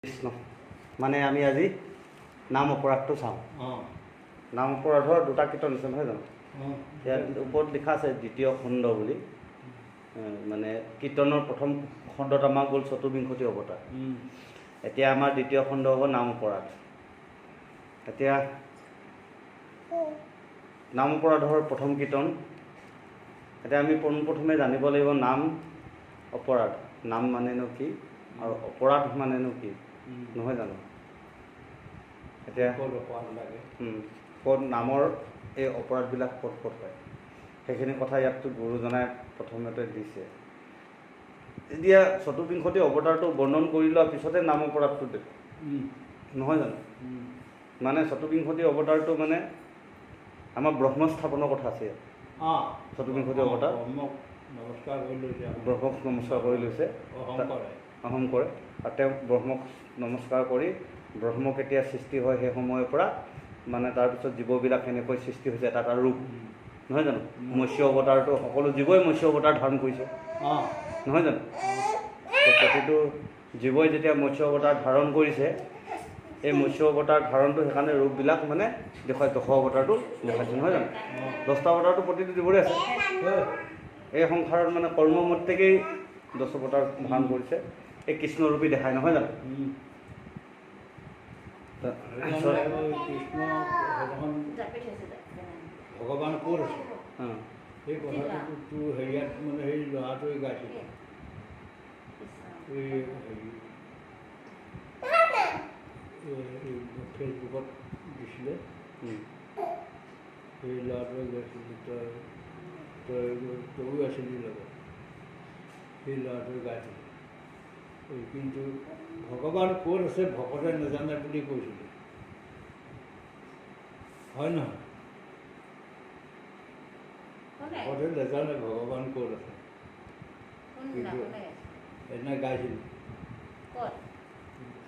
কৃষ্ণ মানে আমি আজি নাম অপৰাধটো চাওঁ। নাম অপৰাধৰ দুটা কীৰ্তন আছে নহয় জানো? ইয়াত ওপৰত লিখা আছে দ্বিতীয় খণ্ড বুলি। মানে কীৰ্তনৰ প্ৰথম খণ্ডত আমাৰ গ'ল চতুৰ্বিংশতি অৱতাৰ। এতিয়া আমাৰ দ্বিতীয় খণ্ড হ'ব নাম অপৰাধ। এতিয়া নাম অপৰাধৰ প্ৰথম কীৰ্তন। এতিয়া আমি পোনপ্ৰথমে জানিব লাগিব নাম অপৰাধ। নাম মানেনো কি আৰু অপৰাধ মানেনো কি, নহয় জানো? এতিয়া ক'ত নামৰ এই অপৰাধবিলাক ক'ত ক'ত হয় সেইখিনি কথা ইয়াততো গুৰুজনাই প্ৰথমতে দিছে। এতিয়া চতুৰ্বিংশতি অৱতাৰটো বৰ্ণন কৰি লোৱাৰ পিছতে নাম অপৰাধটো নহয় জানো? মানে চতুৰ্বিংশতি অৱতাৰটো মানে আমাৰ ব্ৰহ্ম স্থাপনৰ কথা আছে ইয়াত। চতুৰ্বিংশতি অৱতাৰ ব্ৰহ্মক নমস্কাৰ কৰি লৈছে, অহম কৰে, আৰু তেওঁ ব্ৰহ্মক নমস্কাৰ কৰি ব্ৰহ্ম কেতিয়া সৃষ্টি হয় সেই সময়ৰ পৰা মানে তাৰপিছত জীৱবিলাক এনেকৈ সৃষ্টি হৈছে এটা এটা ৰূপ, নহয় জানো? মৎস্য অৱতাৰটো সকলো জীৱই মৎস্য অৱতাৰ ধাৰণ কৰিছে, নহয় জানো? প্ৰতিটো জীৱই যেতিয়া মৎস্য অৱতাৰ ধাৰণ কৰিছে, এই মৎস্য অৱতাৰ ধাৰণটো সেইকাৰণে ৰূপবিলাক মানে দেখুৱাই 10 অৱতাৰটো দেখাইছে, নহয় জানো? 10টা অৱতাৰটো প্ৰতিটো জীৱৰে আছে। এই সংসাৰত মানে কৰ্মমতেকেই 10 অৱতাৰ ধাৰণ কৰিছে, এই কৃষ্ণৰূপী দেখায়, নহয় জানো? ভগৱান ক'ত আছে সেই কথাটো হেৰিয়াত মানে সেই ল'ৰাটোৱে গাইছিলে, ফেচবুকত দিছিলে। সেই ল'ৰাটোৱে গাইছিলে, তয়ো আছিলি লগত, সেই ল'ৰাটোৱে গাইছিলে। কিন্তু ভগৱান ক'ত আছে ভকতে নাজানে বুলি কৈছিলে, হয় নহয়? ভকতে নাজানে ভগৱান ক'ত আছে, কিন্তু এনে গাইছিলোঁ।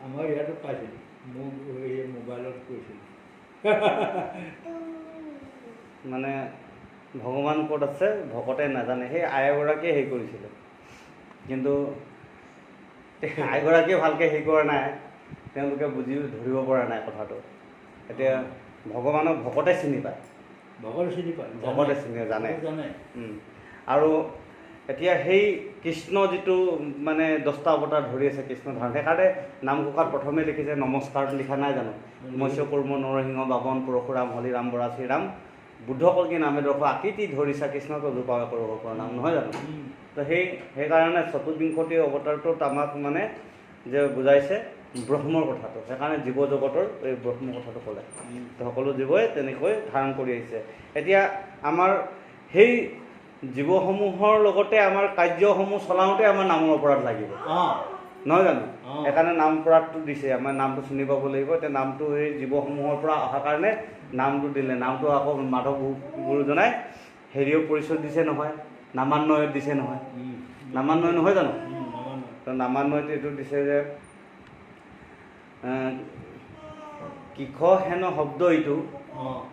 আমাৰ ইয়াতো পাইছিলোঁ, মোক এই মোবাইলত কৈছিলোঁ। মানে ভগৱান ক'ত আছে ভকতে নাজানে, সেই আইগৰাকীয়ে হেৰি কৰিছিলে, কিন্তু আইগৰাকীয়ে ভালকৈ হেৰি কৰা নাই, তেওঁলোকে বুজি ধৰিব পৰা নাই কথাটো। এতিয়া ভগৱানক ভকতে চিনি পায়, ভকতে চিনি পায়, ভকতে জানে। আৰু এতিয়া সেই কৃষ্ণ যিটো মানে 10টা অৱতাৰ ধৰি আছে কৃষ্ণ ধাৰণ, সেইকাৰণে নামঘোষাত প্ৰথমে লিখিছে নমস্কাৰ লিখা নাই জানো? মৎস্য কুৰ্ম নৰসিংহ বামন পৰশুৰাম হৰিৰাম বৰা শ্ৰীৰাম বুদ্ধ কল্কি নামে দৰ্শ আকৃতি ধৰিছা কৃষ্ণক জোপাৱে কৰিব পৰা নাম, নহয় জানো? তো সেইকাৰণে চতুৰ্বিংশতি অৱতাৰটোত আমাক মানে যে বুজাইছে ব্ৰহ্মৰ কথাটো, সেইকাৰণে জীৱ জগতৰ এই ব্ৰহ্ম কথাটো ক'লে। তো সকলো জীৱই তেনেকৈ ধাৰণ কৰি আহিছে। এতিয়া আমাৰ সেই জীৱসমূহৰ লগতে আমাৰ কাৰ্যসমূহ চলাওঁতে আমাৰ নামৰ অপৰাধ লাগিব, নহয় জানো? সেইকাৰণে নাম অপৰাধটো দিছে, আমাৰ নামটো চিনি পাব লাগিব। এতিয়া নামটো সেই জীৱসমূহৰ পৰা অহাৰ কাৰণে নামটো দিলে। নামটো আকৌ মাধৱ গুৰুজনাই হেৰিও পৰিচয় দিছে নহয়, নামান্বয়ত দিছে নহয়, নামান্বয় নহয় জানো? তো নামান্বয়ত এইটো দিছে যে কিষ হেন শব্দ ইটো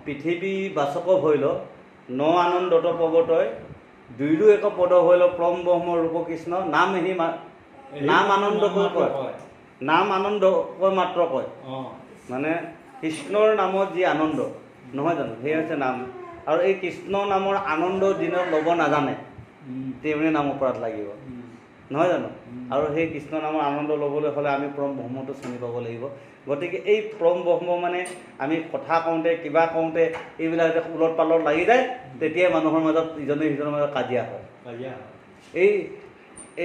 পৃথিৱী বাচক হৈল ন আনন্দত পৱতয় দুইৰো এক পদ হৈল পৰম ব্ৰহ্ম ৰূপ কৃষ্ণ নাম এহি নাম আনন্দকৈ কয়, নাম আনন্দকৈ মাত্ৰ কয়। মানে কৃষ্ণৰ নামত যি আনন্দ, নহয় জানো? সেই হৈছে নাম। আৰু এই কৃষ্ণ নামৰ আনন্দ দিনত ল'ব নাজানে তেওঁনে নাম অপৰাধ লাগিব, নহয় জানো? আৰু সেই কৃষ্ণ নামৰ আনন্দ ল'বলৈ হ'লে আমি পৰম ব্ৰহ্মটো চিনি পাব লাগিব। গতিকে এই পৰম ব্ৰহ্ম মানে আমি কথা কওঁতে কিবা কওঁতে এইবিলাক যে উলট পালট লাগি যায়, তেতিয়াই মানুহৰ মাজত ইজনে সিজনৰ মাজত কাজিয়া হয়।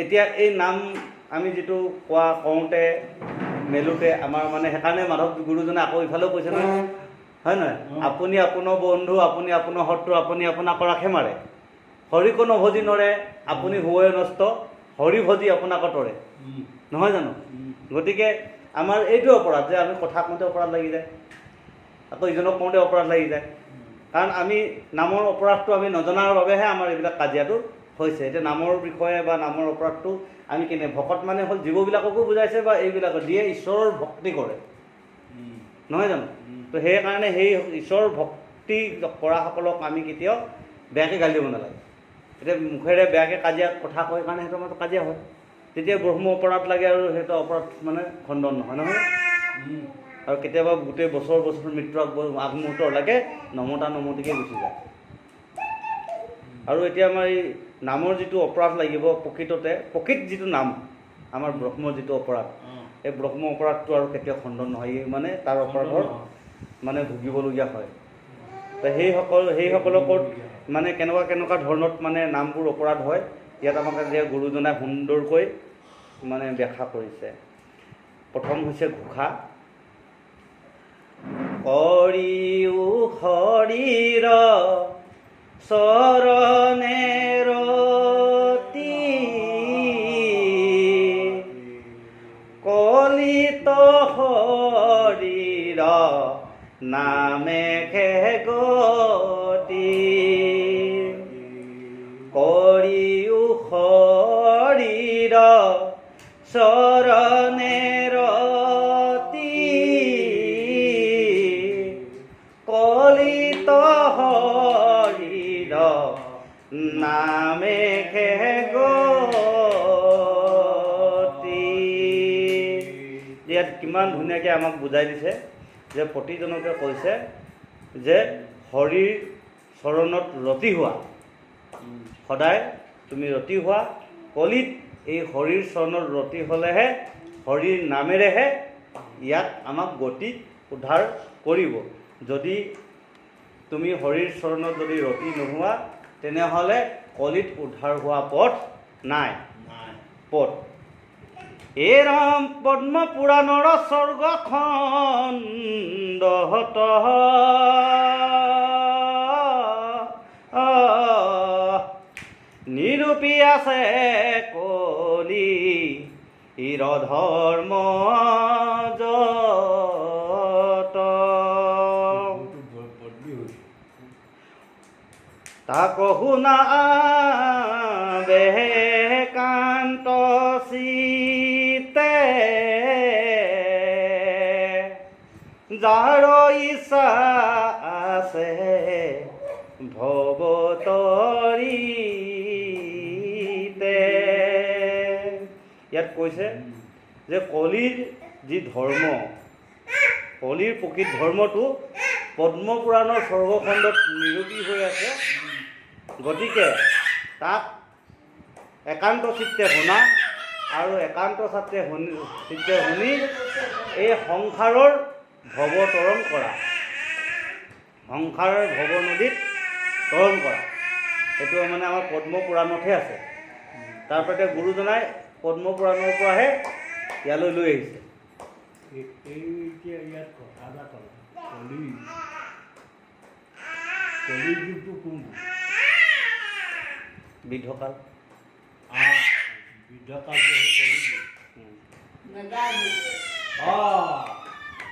এতিয়া এই নাম আমি যিটো কওঁতে মেলোঁতে আমাৰ মানে সেইকাৰণে মাধৱ গুৰুজনে আকৌ ইফালেও কৈছে নহয়, হয় নহয়? আপুনি আপোনাৰ বন্ধু আপুনি আপোনাৰ শত্ৰু আপুনি আপোনাক ৰাখে মাৰে, হৰিক নভজি নৰে আপুনি হুৱে নষ্ট হৰি ভজি আপোনাক তৰে, নহয় জানো? গতিকে আমাৰ এইটো অপৰাধ যে আমি কথা কওঁতে অপৰাধ লাগি যায়, আকৌ ইজনক কওঁতে অপৰাধ লাগি যায়। কাৰণ আমি নামৰ অপৰাধটো আমি নজনাৰ বাবেহে আমাৰ এইবিলাক কাজিয়াটো হৈছে। এতিয়া নামৰ বিষয়ে বা নামৰ অপৰাধটো আমি কেনে ভকত মানে হ'ল জীৱবিলাককো বুজাইছে বা এইবিলাকক যিয়ে ঈশ্বৰৰ ভক্তি কৰে, নহয় জানো? তো সেইকাৰণে সেই ঈশ্বৰৰ ভক্তি কৰাসকলক আমি কেতিয়াও বেয়াকৈ গালি দিব নালাগে। এতিয়া মুখেৰে বেয়াকৈ কাজিয়া কথা কয় কাৰণে সিহঁতৰ মাজত কাজিয়া হয়, তেতিয়া ব্ৰহ্ম অপৰাধ লাগে আৰু সেইটো অপৰাধ মানে খণ্ডন নহয় নহয়। আৰু কেতিয়াবা গোটেই বছৰ মৃত্যু আগমুহূৰ্তলৈকে নমতিকে গুচি যায়। আৰু এতিয়া আমাৰ এই নামৰ যিটো অপৰাধ লাগিব প্ৰকৃত যিটো নাম আমাৰ ব্ৰহ্মৰ যিটো অপৰাধ, এই ব্ৰহ্ম অপৰাধটো আৰু কেতিয়াও খণ্ডন নহয়, মানে তাৰ অপৰাধৰ মানে ভুগিবলগীয়া হয়। তো সেইসকলক মানে কেনেকুৱা ধৰণত মানে নামবোৰ অপৰাধ হয়, ইয়াত আমাক এতিয়া গুৰুজনাই সুন্দৰকৈ মানে ব্যাখ্যা কৰিছে। প্ৰথম হৈছে ঘোষা। কৰিও শৰীৰ চৰণে ৰতি কলিত শৰীৰ নামে গতি কৰিও শৰীৰ চৰণে ৰতি কলিত শৰীৰ নামে গতি। ইয়াত কিমান ধুনীয়াকৈ আমাক বুজাই দিছে যে প্ৰতিজনকে কৈছে যে হৰিৰ চৰণত ৰতি হোৱা, সদায় তুমি ৰতি হোৱা। কলিত এই হৰিৰ চৰণত ৰতি হ'লেহে হৰিৰ নামেৰেহে ইয়াত আমাক গতি উদ্ধাৰ কৰিব। যদি তুমি হৰিৰ চৰণত যদি ৰতি নোহোৱা তেনেহ'লে কলিত উদ্ধাৰ হোৱা পথ নাই। পথ এই ৰাম পদ্ম পুৰাণৰ স্বৰ্গখণ্ড নিৰূপী আছে কলি ইৰ ধৰ্ম যত তাক শুনা বেকান্ত চিতে যাৰ ইচ্ছা আছে ভৱতৰিতে। ইয়াত কৈছে যে কলিৰ যি ধৰ্ম, কলিৰ প্ৰকৃত ধৰ্মটো পদ্মপুৰাণৰ স্বৰ্গখণ্ডত নিৰূপী হৈ আছে। গতিকে তাক একান্ত চিত্তে শুনা আৰু একান্ত চিত্তে শুনি এই সংসাৰৰ ভৱতৰণ কৰা, সংসাৰৰ ভৱ নদীত তৰণ কৰা। সেইটো মানে আমাৰ পদ্মপুৰাণতহে আছে। তাৰপৰা গুৰুজনাই পদ্মপুৰাণৰ পৰাহে ইয়ালৈ লৈ আহিছে। এতিয়া ইয়াত কথা এটা ক'লে, কলিযুগটো কোনটো? বৃদ্ধকাল।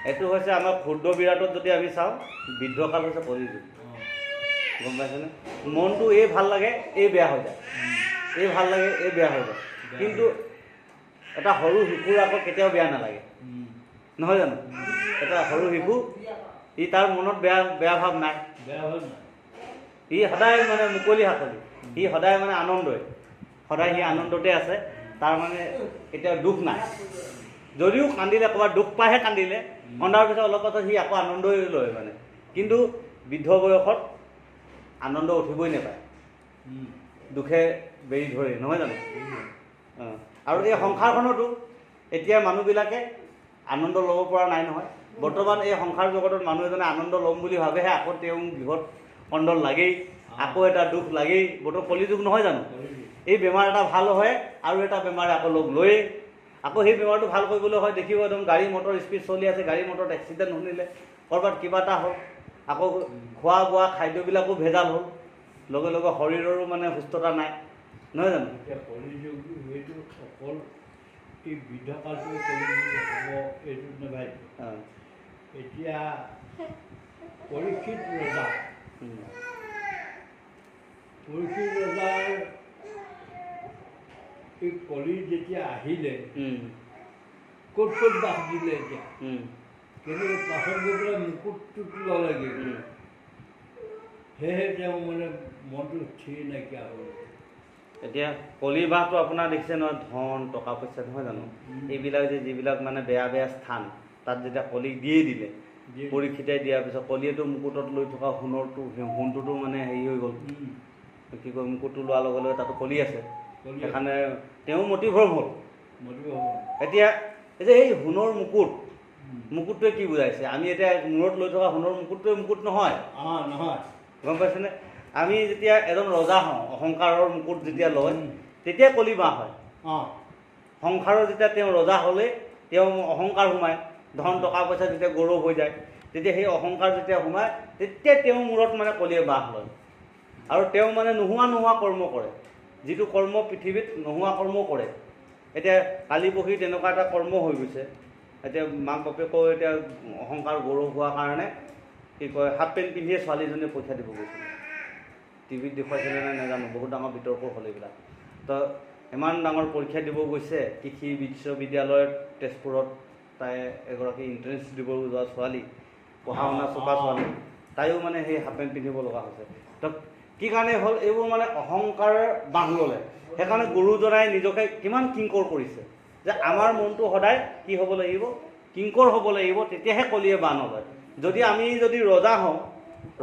এইটো হৈছে আমাৰ ক্ষুদ্ৰ বিৰাটত যদি আমি চাওঁ, বৃদ্ধকাল হৈছে কলিযুগ। গম পাইছেনে? মনটো এই ভাল লাগে এই বেয়া হৈ যায়, এই ভাল লাগে এই বেয়া হৈ যায়। কিন্তু এটা সৰু শিশুৰ আকৌ কেতিয়াও বেয়া নালাগে, নহয় জানো? এটা সৰু শিশু, ই তাৰ মনত বেয়া ভাৱ নাই, ই সদায় মানে মুকলি হাতলি, সি সদায় মানে আনন্দই, সদায় সি আনন্দতে আছে। তাৰ মানে কেতিয়াও দুখ নাই। যদিও কান্দিলে ক'ৰবাত দুখ পাইহে কান্দিলে, কন্দাৰ পিছত অলপ পাছত সি আকৌ আনন্দই লয় মানে। কিন্তু বৃদ্ধ বয়সত আনন্দ উঠিবই নাপায়, দুখে বেৰি ধৰে, নহয় জানো? আৰু এই সংসাৰখনতো এতিয়া মানুহবিলাকে আনন্দ ল'ব পৰা নাই নহয়। বৰ্তমান এই সংসাৰ জগতত মানুহ এজনে আনন্দ ল'ম বুলি ভাবেহে আকৌ তেওঁ গৃহত কণ্ডল লাগেই, আকৌ এটা দুখ লাগেই। বৰ্তমান কলিযুগ নহয় জানো? এই বেমাৰ এটা ভাল হয় আৰু এটা বেমাৰে আকৌ লগ লৈয়ে, আকৌ সেই বেমাৰটো ভাল কৰিবলৈ হয়। দেখিব একদম গাড়ী মটৰ স্পীড চলি আছে, গাড়ী মটৰত এক্সিডেণ্ট শুনিলে, ক'ৰবাত কিবা এটা হ'ল, আকৌ খোৱা বোৱা খাদ্যবিলাকো ভেজাল হ'ল, লগে লগে শৰীৰৰো মানে সুস্থতা নাই, নহয় জানো? এতিয়া কলিযুগ সেইটো অকল এই বৃদ্ধকালটো কলিযুগ হ'ব এইটো নাভাবিব। এতিয়া পৰীক্ষিত ৰজাৰ এই কলি যেতিয়া আহিলে, ক'ত বাস দিলে এতিয়া, কিন্তু পাছত গৈ পেলাই মুকুটটোত ল'লেগৈ। সেয়েহে তেওঁ মানে মনটো স্থিৰ নাইকিয়া হ'ল। এতিয়া কলিৰ বাঁহটো আপোনাৰ দেখিছে নহয়, ধন টকা পইচা নহয় জানো, এইবিলাক যিবিলাক মানে বেয়া বেয়া স্থান, তাত যেতিয়া কলিক দিয়েই দিলে, পৰীক্ষিতাই দিয়াৰ পিছত কলিয়েতো মুকুটত লৈ থকা সোণটোতো মানে হেৰি হৈ গ'ল, কি কয় মুকুটটো লোৱাৰ লগে লগে তাতো কলি আছে, সেইকাৰণে তেওঁ মতিভ্ৰম হ'ল। এতিয়া এই সোণৰ মুকুটটোৱে কি বুজাইছে? আমি এতিয়া মূৰত লৈ থকা সোণৰ মুকুটটোৱে মুকুট নহয়, গম পাইছেনে? আমি যেতিয়া এজন ৰজা হওঁ, অহংকাৰৰ মুকুট যেতিয়া লয়, তেতিয়া কলি বাঁহ হয়। সংসাৰৰ যেতিয়া তেওঁ ৰজা হ'লে তেওঁ অহংকাৰ সোমায়, ধন টকা পইচা যেতিয়া গৌৰৱ হৈ যায়, তেতিয়া সেই অহংকাৰ যেতিয়া সোমায়, তেতিয়া তেওঁৰ মূৰত মানে কলিয়ে বাঁহ লয়। আৰু তেওঁ মানে নোহোৱা কৰ্ম কৰে, যিটো কৰ্ম পৃথিৱীত নোহোৱা কৰ্ম কৰে। এতিয়া কালি পৰহি তেনেকুৱা এটা কৰ্ম হৈ গৈছে। এতিয়া মাক বাপেকৰ এতিয়া অহংকাৰ গৌৰৱ হোৱাৰ কাৰণে কি কয় হাফ পেণ্ট পিন্ধিয়ে ছোৱালীজনীয়ে পৰীক্ষা দিব গৈছিলে। টিভিত দেখুৱাইছিলে নে নাজানো, বহুত ডাঙৰ বিতৰ্ক হ'ল এইবিলাক। তো ইমান ডাঙৰ পৰীক্ষা দিব গৈছে, কৃষি বিশ্ববিদ্যালয়ত তেজপুৰত তাই এগৰাকী এণ্ট্ৰেঞ্চ দিব যোৱা ছোৱালী, পঢ়া শুনা চোকা ছোৱালী, তাইও মানে সেই হাফ পেণ্ট পিন্ধিব লগা হৈছে। তো কি কাৰণে হ'ল? এইবোৰ মানে অহংকাৰৰ বাঁহ ল'লে। সেইকাৰণে গুৰুজনাই নিজকে কিমান কিংকৰ কৰিছে যে আমাৰ মনটো সদায় কি হ'ব লাগিব? কিংকৰ হ'ব লাগিব, তেতিয়াহে কলিয়ে বাঁহ নলয়। আমি যদি ৰজা হওঁ,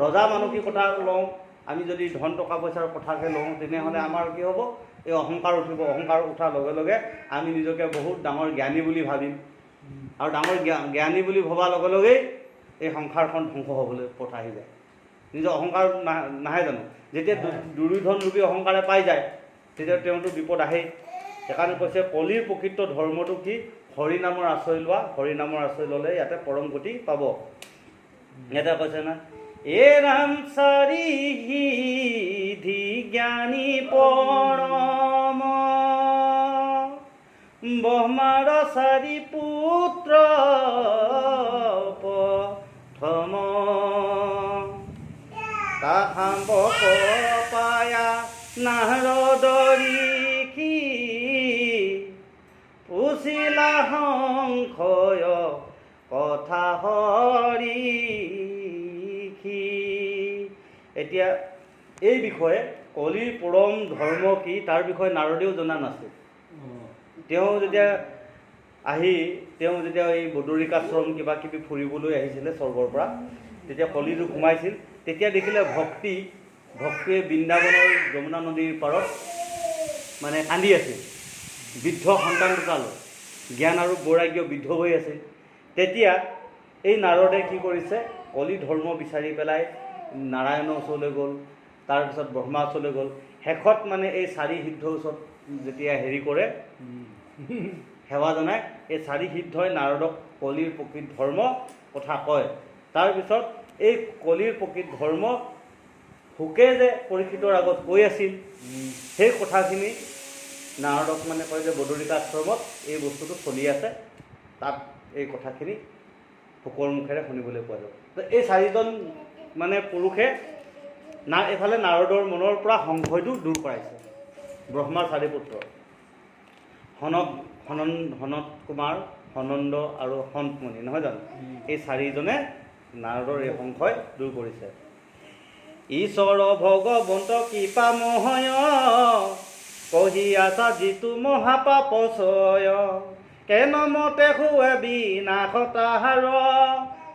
ৰজা মানসিকতা লওঁ, আমি যদি ধন টকা পইচাৰ কথাকে লওঁ, তেনেহ'লে আমাৰ কি হ'ব? এই অহংকাৰ উঠিব। অহংকাৰ উঠাৰ লগে লগে আমি নিজকে বহুত ডাঙৰ জ্ঞানী বুলি ভাবিম, আৰু ডাঙৰ জ্ঞানী বুলি ভবাৰ লগে লগেই এই সংসাৰখন ধ্বংস হ'বলৈ পথ আহি যায়। নিজৰ অহংকাৰ নাহে জানো? যেতিয়া দুৰ্যোধন ৰূপী অহংকাৰে পাই যায়, তেতিয়া তেওঁতো বিপদ আহেই। সেইকাৰণে কৈছে কলিৰ প্ৰকৃত ধৰ্মটো কি? হৰি নামৰ আশ্ৰয় লোৱা, হৰি নামৰ আশ্ৰয় ল'লে ইয়াতে পৰম গতি পাব। ইয়াতে কৈছে না, এ ৰাম চাৰিধি জ্ঞানী পৰম, ব্ৰহ্মাৰ চাৰি পুত্ৰ প্ৰথম, তাহাম্বক পায়া নাৰদৰি পুছিলা সংশয় কথা হৰি। এতিয়া এই বিষয়ে কলিৰ পৰম ধৰ্ম কি তাৰ বিষয়ে নাৰদেও জনা নাছিল। তেওঁ যেতিয়া এই বদৰিকাশ্ৰম কিবা কিবি ফুৰিবলৈ আহিছিলে স্বৰ্গৰ পৰা, তেতিয়া কলিটো সোমাইছিল। তেতিয়া দেখিলে ভক্তিয়ে বৃন্দাবনৰ যমুনা নদীৰ পাৰত মানে কান্দি আছিল, বৃদ্ধ সন্তান দুটালৈ, জ্ঞান আৰু বৈৰাগ্য বৃদ্ধ হৈ আছিল। তেতিয়া এই নাৰদে কি কৰিছে? কলি ধৰ্ম বিচাৰি পেলাই নাৰায়ণৰ ওচৰলৈ গ'ল, তাৰপিছত ব্ৰহ্মাৰ ওচৰলৈ গ'ল। শেষত মানে এই চাৰি সিদ্ধৰ ওচৰত যেতিয়া হেৰি কৰে, সেৱা জনাই, এই চাৰি সিদ্ধই নাৰদক কলিৰ প্ৰকৃত ধৰ্ম কথা কয়। তাৰপিছত এই কলিৰ প্ৰকৃত ধৰ্ম শুকে যে পৰীক্ষিতৰ আগত কৈ আছিল, সেই কথাখিনি নাৰদক মানে কয় যে বদৰিকাশ্ৰমত এই বস্তুটো চলি আছে, তাত এই কথাখিনি শুকৰ মুখেৰে শুনিবলৈ পোৱা যাব। তো এই চাৰিজন মানে পুৰুষে এইফালে নাৰদৰ মনৰ পৰা সংশয়টো দূৰ কৰাইছে। ব্ৰহ্মাৰ চাৰি পুত্ৰ সনত কুমাৰ, সনন্দ আৰু সন্তমণি, নহয় জানো? এই চাৰিজনে নাৰদৰ এই সংশয় দূৰ কৰিছে। ঈশ্বৰ ভগৱন্ত কৃপাময়, কহি আছা যিটো মহাপাপচয়, কেন মতে হুৱে বিনাশ তাহাৰ,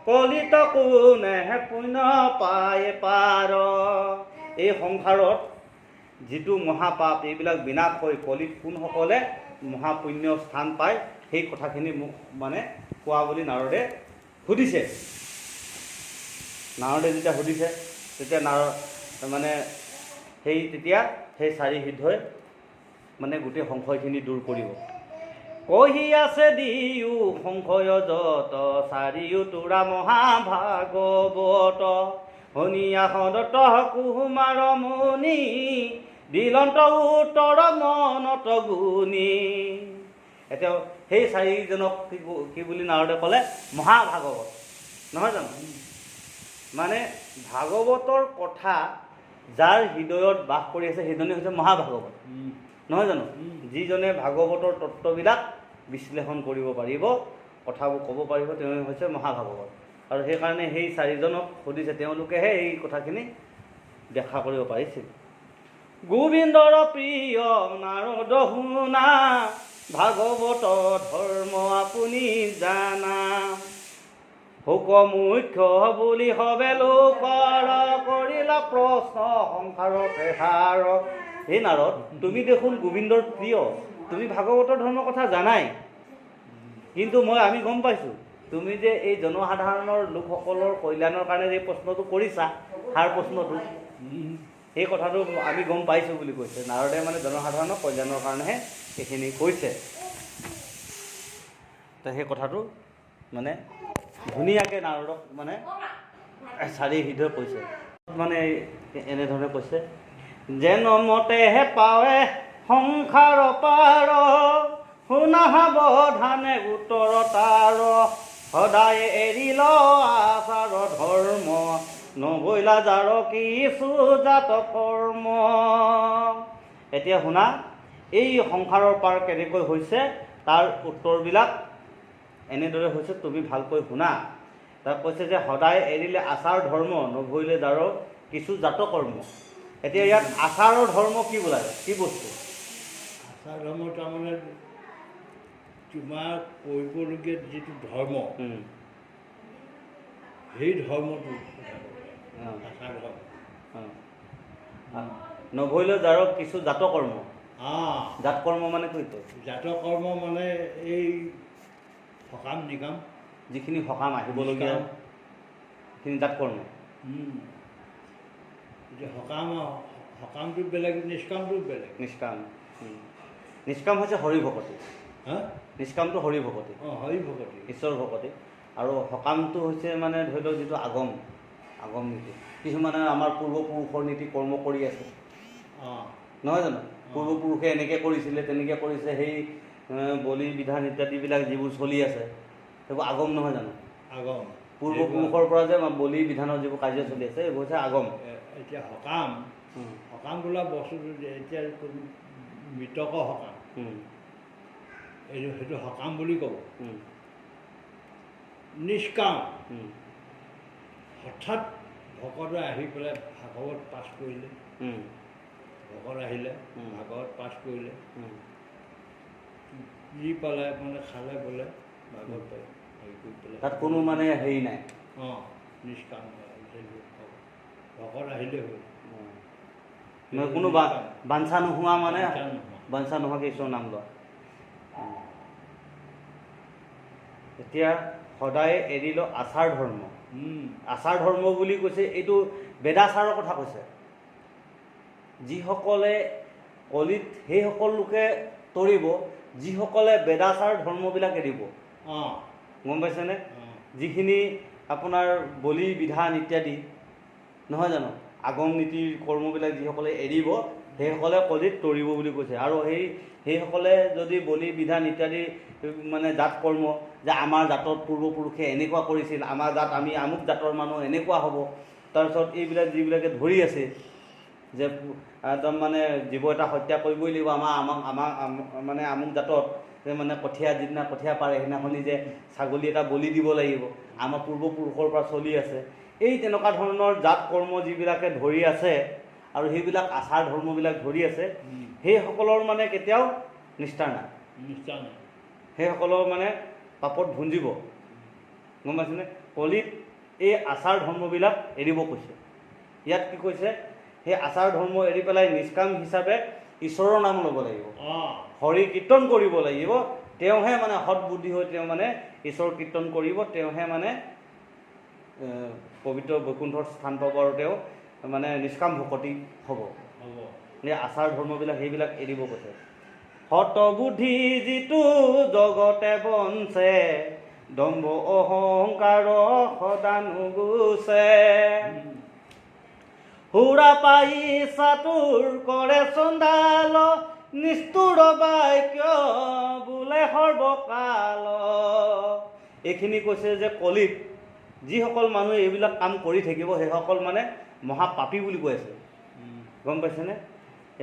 কলিত কোনেহে পুণ্য পায় পাৰ। এই সংসাৰত যিটো মহাপাপ, এইবিলাক বিনাশ হৈ কলিত কোনসকলে মহাপুণ্য স্থান পায়, সেই কথাখিনি মোক মানে কোৱা বুলি নাৰদে সুধিছে। নাৰদে যেতিয়া সুধিছে, তেতিয়া তেতিয়া সেই চাৰি সিদ্ধই মানে গোটেই সংশয়খিনি দূৰ কৰিব। কহি আছে দিও সংশয় যত, চাৰিও তোৰা মহাভাগৱত, শুনিয়া সদত কুমাৰ মুনি, দিলন্ত উত্তৰ মনত গুণী। এতিয়া সেই চাৰিজনক কি বুলি নাৰদে ক'লে? মহাভাগৱত, নহয় জানো? মানে ভাগৱতৰ কথা যাৰ হৃদয়ত বাস কৰি আছে সেইজনে হৈছে মহাভাগৱত, নহয় জানো? যিজনে ভাগৱতৰ তত্ত্ববিলাক বিশ্লেষণ কৰিব পাৰিব, কথাবোৰ ক'ব পাৰিব, তেওঁ হৈছে মহাভাগৱত। আৰু সেইকাৰণে সেই চাৰিজনক সুধিছে, তেওঁলোকেহে এই কথাখিনি ব্যাখ্যা কৰিব পাৰিছিল। গোবিন্দৰ প্ৰিয় নাৰদ শুনা ভাগৱত ধৰ্ম আপুনি জানা শোক মুখ্য বুলি হবে লোকৰ কৰিলা প্ৰশ্ন সংসাৰৰ পেহাৰ। হে নাৰদ, তুমি দেখোন গোবিন্দৰ প্ৰিয়, তুমি ভাগৱতৰ ধৰ্মৰ কথা জানাই, কিন্তু আমি গম পাইছোঁ তুমি যে এই জনসাধাৰণৰ লোকসকলৰ কল্যাণৰ কাৰণে যে প্ৰশ্নটো কৰিছা, সাৰ প্ৰশ্নটো, সেই কথাটো আমি গম পাইছোঁ বুলি কৈছে। নাৰদে মানে জনসাধাৰণৰ কল্যাণৰ কাৰণেহে এইখিনি কৈছে। তো সেই কথাটো মানে ধুনীয়াকৈ নাৰদক মানে চাৰি হৃদয় কৈছে। মানে এনেধৰণে কৈছে, যেন মতেহে পাৱে সংসাৰ পাৰ শুনা সাৱধানে উত্তৰ তাৰ সদায় এৰিল আচাৰ ধৰ্ম নবইলা যাৰ কিছু জাত কৰ্ম। এতিয়া শুনা, এই সংসাৰৰ পাৰ কেনেকৈ হৈছে তাৰ উত্তৰবিলাক এনেদৰে হৈছে, তুমি ভালকৈ শুনা। তাক কৈছে যে সদায় এৰিলে আচাৰ ধৰ্ম নভৰিলে যাৰ কিছু জাত কৰ্ম। এতিয়া ইয়াত আচাৰৰ ধৰ্ম কি বোলায়, কি বস্তু? আচাৰ ধৰ্ম তাৰমানে তোমাৰ কৰিবলগীয়া যিটো ধৰ্ম, সেই ধৰ্মটো আচাৰ ধৰ্ম। নভৰিলে যাৰ কিছু জাত কৰ্ম। জাত কৰ্ম মানে কি? জাত কৰ্ম মানে এই সকাম নিকাম, যিখিনি সকাম আহিবলগীয়া সেইখিনি জাত কৰ্ম। এতিয়া সকামটো বেলেগ, নিষ্কামটো বেলেগ। নিষ্কাম হৈছে হৰি ভকতি। হা, নিষ্কামটো হৰি ভকতি, হৰি ভকতি, ঈশ্বৰ ভকতি। আৰু সকামটো হৈছে মানে ধৰি লওক যিটো আগম নীতি। কিছুমানে আমাৰ পূৰ্বপুৰুষৰ নীতি কৰ্ম কৰি আছে, নহয় জানো? পূৰ্বপুৰুষে এনেকৈ কৰিছিলে, তেনেকৈ কৰিছে, সেই বলি বিধান ইত্যাদিবিলাক যিবোৰ চলি আছে সেইবোৰ আগম নহয় জানো? আগম। পূৰ্বপুৰুষৰ পৰা যে বলি বিধানৰ যিবোৰ কাৰ্য চলি আছে এইবোৰ হৈছে আগম। এতিয়া সকাম বোলা বস্তুটো এতিয়া মৃতক সকাম, সেইটো সকাম বুলি ক'ব। নিষ্কাম, হঠাৎ ভকতে আহি পেলাই ভাগৱত পাঠ কৰিলে, ভকত আহিলে ভাগৱত পাঠ কৰিলে, যি পালে মানে খালে বোলে ভাগৱত হেৰি কৰি পেলাই, তাত কোনো মানে হেৰি নাই। নিষ্কাম ভকত আহিলে হ'ল, কোনো বাঞ্ছা নোহোৱা, মানে বাঞ্ছা নোহোৱাকৈ ঈশ্বৰৰ নাম লোৱা। এতিয়া সদায় এৰিল আচাৰ ধৰ্ম। আচাৰ ধৰ্ম বুলি কৈছে, এইটো বেদাচাৰৰ কথা কৈছে। যিসকলে কলিত সেইসকল লোকে তৰিব যিসকলে বেদাচাৰ ধৰ্মবিলাক এৰিব। গম পাইছেনে? যিখিনি আপোনাৰ বলি বিধান ইত্যাদি নহয় জানো, আগম নীতিৰ কৰ্মবিলাক যিসকলে এৰিব সেইসকলে কলিত তৰিব বুলি কৈছে। আৰু সেইসকলে যদি বলি বিধান ইত্যাদি মানে জাত কৰ্ম, যে আমাৰ জাতত পূৰ্বপুৰুষে এনেকুৱা কৰিছিল, আমাৰ জাত আমি আমুক জাতৰ মানুহ এনেকুৱা হ'ব, তাৰপিছত এইবিলাক যিবিলাকে ধৰি আছে যে একদম মানে জীৱ এটা হত্যা কৰিবই লাগিব আমাৰ মানে আমুক জাতত, যে মানে যিদিনা কঠীয়া পাৰে সেইদিনাখনি যে ছাগলী এটা বলি দিব লাগিব, আমাৰ পূৰ্বপুৰুষৰ পৰা চলি আছে। এই তেনেকুৱা ধৰণৰ জাত কৰ্ম যিবিলাকে ধৰি আছে আৰু সেইবিলাক আচাৰ ধৰ্মবিলাক ধৰি আছে, সেইসকলৰ মানে কেতিয়াও নিষ্ঠাৰ নাই। সেইসকলৰ মানে পাপত ভুঞ্জিব। গম পাইছেনে? কলিত এই আচাৰ ধৰ্মবিলাক এৰিব কৈছে। ইয়াত কি কৈছে, সেই আচাৰ ধৰ্ম এৰি পেলাই নিষ্কাম হিচাপে ঈশ্বৰৰ নাম ল'ব লাগিব, হৰি কীৰ্তন কৰিব লাগিব। তেওঁহে মানে সৎবুদ্ধি হৈ তেওঁ মানে ঈশ্বৰ কীৰ্তন কৰিব, তেওঁহে মানে পবিত্ৰ বৈকুণ্ঠৰ স্থান পাব, আৰু তেওঁ মানে নিষ্কাম ভকতি হ'ব। এই আচাৰ ধৰ্মবিলাক সেইবিলাক এৰিব কৈছে। সত বুদ্ধি যিটো জগতে বঞ্চে, দম্ভ অহংকাৰ সদা নুগুচে, সুৰা পাই চাতুৰ কৰে চণ্ডাল, নিষ্ঠুৰ বাক্য বোলে সৰ্বকাল। এইখিনি কৈছে যে কলিত যিসকল মানুহে এইবিলাক কাম কৰি থাকিব সেইসকল মানে মহাপাপী বুলি কৈ আছে। গম পাইছেনে?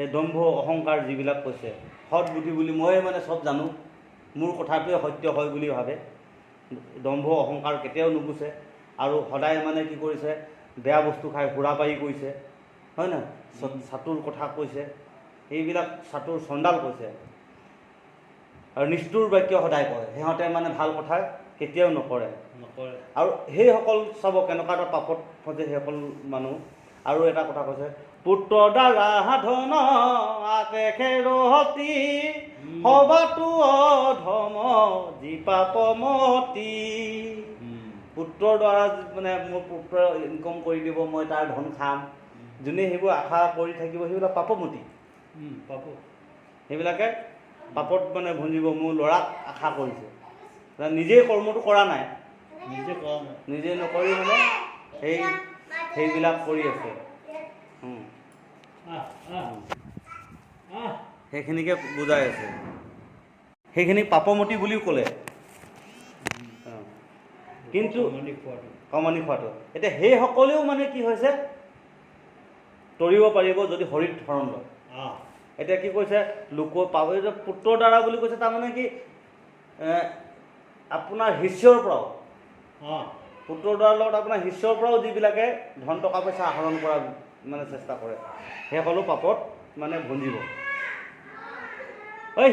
এই দম্ভ অহংকাৰ যিবিলাক কৈছে, সৎ বুদ্ধি বুলি মই মানে চব জানো, মোৰ কথাটোৱে সত্য হয় বুলি ভাবে, দম্ভ অহংকাৰ কেতিয়াও নুগুচে। আৰু সদায় মানে কি কৰিছে, বেয়া বস্তু খাই সুৰা পাৰি কৰিছে, হয় নহয়? চাতুৰ কথা কৈছে, সেইবিলাক চাতুৰ চণ্ডাল কৈছে আৰু নিষ্ঠুৰ বাক্য সদায় কয়। সিহঁতে মানে ভাল কথা কেতিয়াও নকৰে। আৰু সেইসকল চাব কেনেকুৱা এটা পাপত ফচে সেইসকল মানুহ। আৰু এটা কথা কৈছে, পুত্ৰ দ্বাৰা ধন আকেখেৰতি সবাতো অধম যি পাপমতি। পুত্ৰৰ দ্বাৰা মানে মোৰ পুত্ৰ ইনকম কৰি দিব, মই তাৰ ধন খাম, যোনে সেইবোৰ আশা কৰি থাকিব সেইবিলাক পাপমতি। সেইবিলাকে পাপত মানে ভুঞ্জিব। মোৰ ল'ৰাক আশা কৰিছে, নিজেই কৰ্মটো কৰা নাই, নিজে নকৰি মানে সেইবিলাক কৰি আছে। সেইখিনিকে বুজাই আছে। সেইখিনি পাপমতি বুলিও ক'লে, কিন্তু কমনি খোৱাটো। এতিয়া সেইসকলেও মানে কি হৈছে, তৰিব পাৰিব যদি হৰিত শৰণ লয়। এতিয়া কি কৈছে, লোক পাব পুত্ৰৰ দ্বাৰা বুলি কৈছে, তাৰমানে কি আপোনাৰ শিষ্যৰ পৰাও, পুত্ৰৰ দ্বাৰা লগত আপোনাৰ শিষ্যৰ পৰাও যিবিলাকে ধন টকা পইচা আহৰণ কৰা মানে চেষ্টা কৰে, সেইসকলো পাপত মানে ভুঞ্জিব।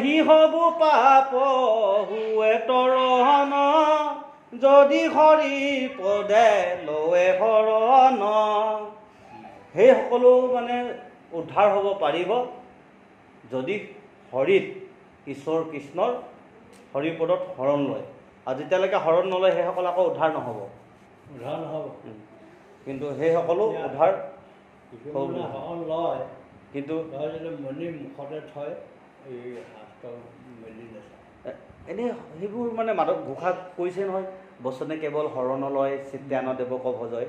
সি হব পাপ হুৱে তৰণ যদি হৰি পদে লয়ে শৰণ। সেই সকলো মানে উদ্ধাৰ হ'ব পাৰিব যদি হৰিত, ঈশ্বৰ কৃষ্ণৰ হৰিপদত শৰণ লয়। আৰু যেতিয়ালৈকে শৰণ নলয় সেইসকল আকৌ উদ্ধাৰ নহ'ব। কিন্তু সেইসকলো উদ্ধাৰ শৰণ লয়, কিন্তু মণি মুখতে থয়, এই শাস্ত্ৰ মেলি নাচায়। এনেই সেইবোৰ মানে মাধৱ ঘোষা কৈছে নহয়, বচনে কেৱল শৰণ লয় চিত্ৰান দেৱক ভজয়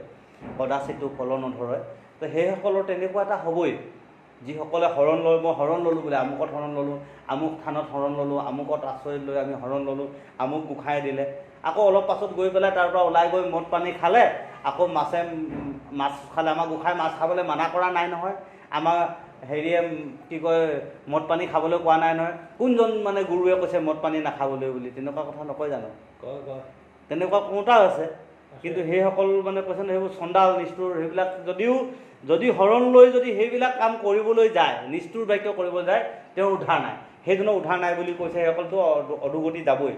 সদাচিতো ফল নধৰয়। তো সেইসকলৰ তেনেকুৱা এটা হ'বই, যিসকলে শৰণ লয়, মই শৰণ ল'লোঁ বোলে, আমুকত শৰণ ল'লোঁ, আমুক থানত শৰণ ল'লোঁ, আমুকত আশ্ৰয় লৈ আমি শৰণ ল'লোঁ, আমুক গোসাঁই দিলে। আকৌ অলপ পাছত গৈ পেলাই তাৰ পৰা ওলাই গৈ মদ পানী খালে, আকৌ মাছ খালে। আমাৰ গোসাঁই মাছ খাবলৈ মানা কৰা নাই নহয়, আমাৰ হেৰিয়ে কি কয় মদ পানী খাবলৈ কোৱা নাই নহয়। কোনজন মানে গুৰুৱে কৈছে মদ পানী নাখাবলৈ বুলি? তেনেকুৱা কথা নকয় জানো? তেনেকুৱা কওঁতা আছে। কিন্তু সেইসকল মানে কৈছে ন, সেইবোৰ চণ্ডাল নিষ্ঠুৰ। সেইবিলাক যদি শৰণ লৈ যদি সেইবিলাক কাম কৰিবলৈ যায়, নিষ্ঠুৰ বাক্য কৰিবলৈ যায়, তেওঁৰ উদ্ধাৰ নাই। সেইজনৰ উদ্ধাৰ নাই বুলি কৈছে, সেইসকলতো অধোগতি যাবই।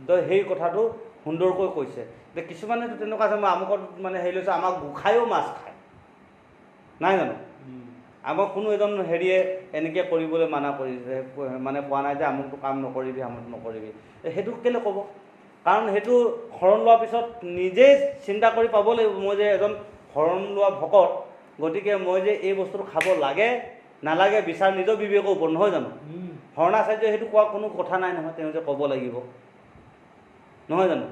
তো সেই কথাটো সুন্দৰকৈ কৈছে। এতিয়া কিছুমানেতো তেনেকুৱা আছে, মই আমুকত মানে হেৰি লৈছোঁ, আমাক গোসাঁইও মাছ খায়, নাই জানো? আমাক কোনো এজন হেৰিয়ে এনেকৈ কৰিবলৈ মানা কৰিছে, মানে কোৱা নাই যে আমুকটো কাম নকৰিবি, আমুকটো নকৰিবি। সেইটো কেলৈ ক'ব? কাৰণ সেইটো শৰণ লোৱাৰ পিছত নিজেই চিন্তা কৰি পাব লাগিব, মই যে এজন শৰণ লোৱা ভকত, গতিকে মই যে এই বস্তুটো খাব লাগে নালাগে বিচাৰ নিজৰ বিবেকৰ ওপৰত, নহয় জানো? শৰণাচাৰ্য সেইটো কোৱা কোনো কথা নাই নহয়, তেওঁ যে ক'ব লাগিব, নহয় জানো?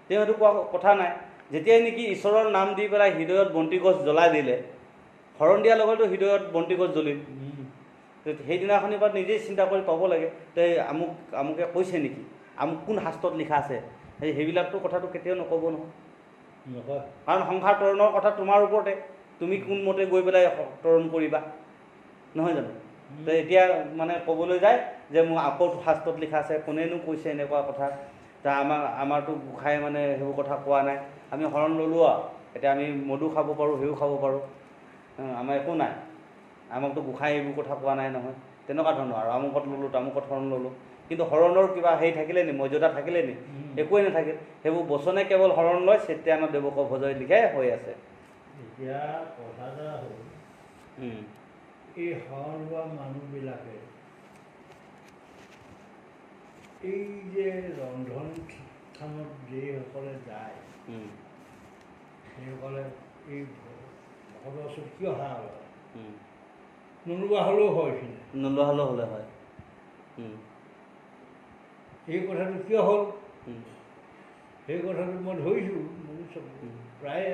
তেওঁ সেইটো কোৱা কথা নাই। যেতিয়াই নেকি ঈশ্বৰৰ নাম দি পেলাই হৃদয়ত বন্তি গছ জ্বলাই দিলে, শৰণ দিয়াৰ লগতো হৃদয়ত বন্তি গছ জ্বলিল। সেইদিনাখনিৰ পৰা নিজেই চিন্তা কৰি পাব লাগে, আমুকে কৈছে নেকি, আমুক কোন শাস্ত্ৰত লিখা আছে, সেইবিলাকতো কথাটো কেতিয়াও নক'ব নহয়। কাৰণ সংসাৰ তৰণৰ কথা তোমাৰ ওপৰতে, তুমি কোনমতে গৈ পেলাই তৰণ কৰিবা, নহয় জানো? তো এতিয়া মানে ক'বলৈ যায় যে মোৰ আকৌ শাস্ত্ৰত লিখা আছে, কোনেনো কৈছে এনেকুৱা কথা। তা আমাৰতো গোসাঁই মানে সেইবোৰ কথা কোৱা নাই, আমি শৰণ ল'লোঁ আৰু এতিয়া আমি মদো খাব পাৰোঁ, সেইও খাব পাৰোঁ, আমাৰ একো নাই, আমাকতো গোসাঁই এইবোৰ কথা কোৱা নাই নহয়। তেনেকুৱা ধৰণৰ আৰু আমুকত ল'লোঁ, তামুকত শৰণ ল'লোঁ, কিন্তু শৰণৰ কিবা হেৰি থাকিলে নি, মৰ্যাদা থাকিলে নি? একোৱেই নাথাকিল। সেইবোৰ বচনে কেৱল শৰণ লয় চিত্ৰান দেৱক ভজয় লিখাই হৈ আছে। এতিয়া কথা এটা হ'ল, এই শৰণ লোৱা মানুহবিলাকে এই যে ৰন্ধন স্থানত যিসকলে যায়, সেইসকলে এই ভকতৰ ওচৰত কিয় সেৱা লয়? নোলোৱা হ'লেও হয়, নোলোৱা হ'লেও হ'লে হয়। এই কথাটো কিয় হ'ল? সেই কথাটো মই ধৰিছোঁ, প্ৰায়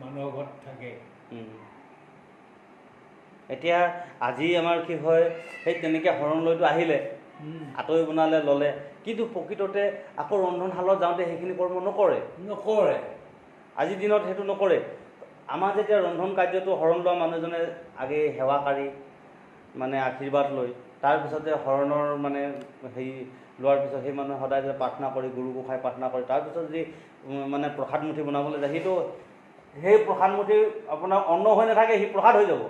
মানুহৰ ঘৰত থাকে। এতিয়া আজি আমাৰ কি হয়, সেই তেনেকৈ শৰণ লৈতো আহিলে, আঁতৰি বনালে, ল'লে, কিন্তু প্ৰকৃততে আকৌ ৰন্ধনশালত যাওঁতে সেইখিনি কৰ্ম নকৰে। আজিৰ দিনত সেইটো নকৰে। আমাৰ যেতিয়া ৰন্ধন কাৰ্যটো শৰণ লোৱা মানুহজনে আগে সেৱাকাৰী মানে আশীৰ্বাদ লৈ, তাৰপিছতে শৰণৰ মানে হেৰি লোৱাৰ পিছত সেই মানুহে সদায় যে প্ৰাৰ্থনা কৰি, গুৰু গোসাঁই প্ৰাৰ্থনা কৰি, তাৰপিছত যদি মানে প্ৰসাদমুঠি বনাবলৈ যায়, সেই প্ৰসাদমুঠি আপোনাৰ অন্ন হৈ নাথাকে, সি প্ৰসাদ হৈ যাব।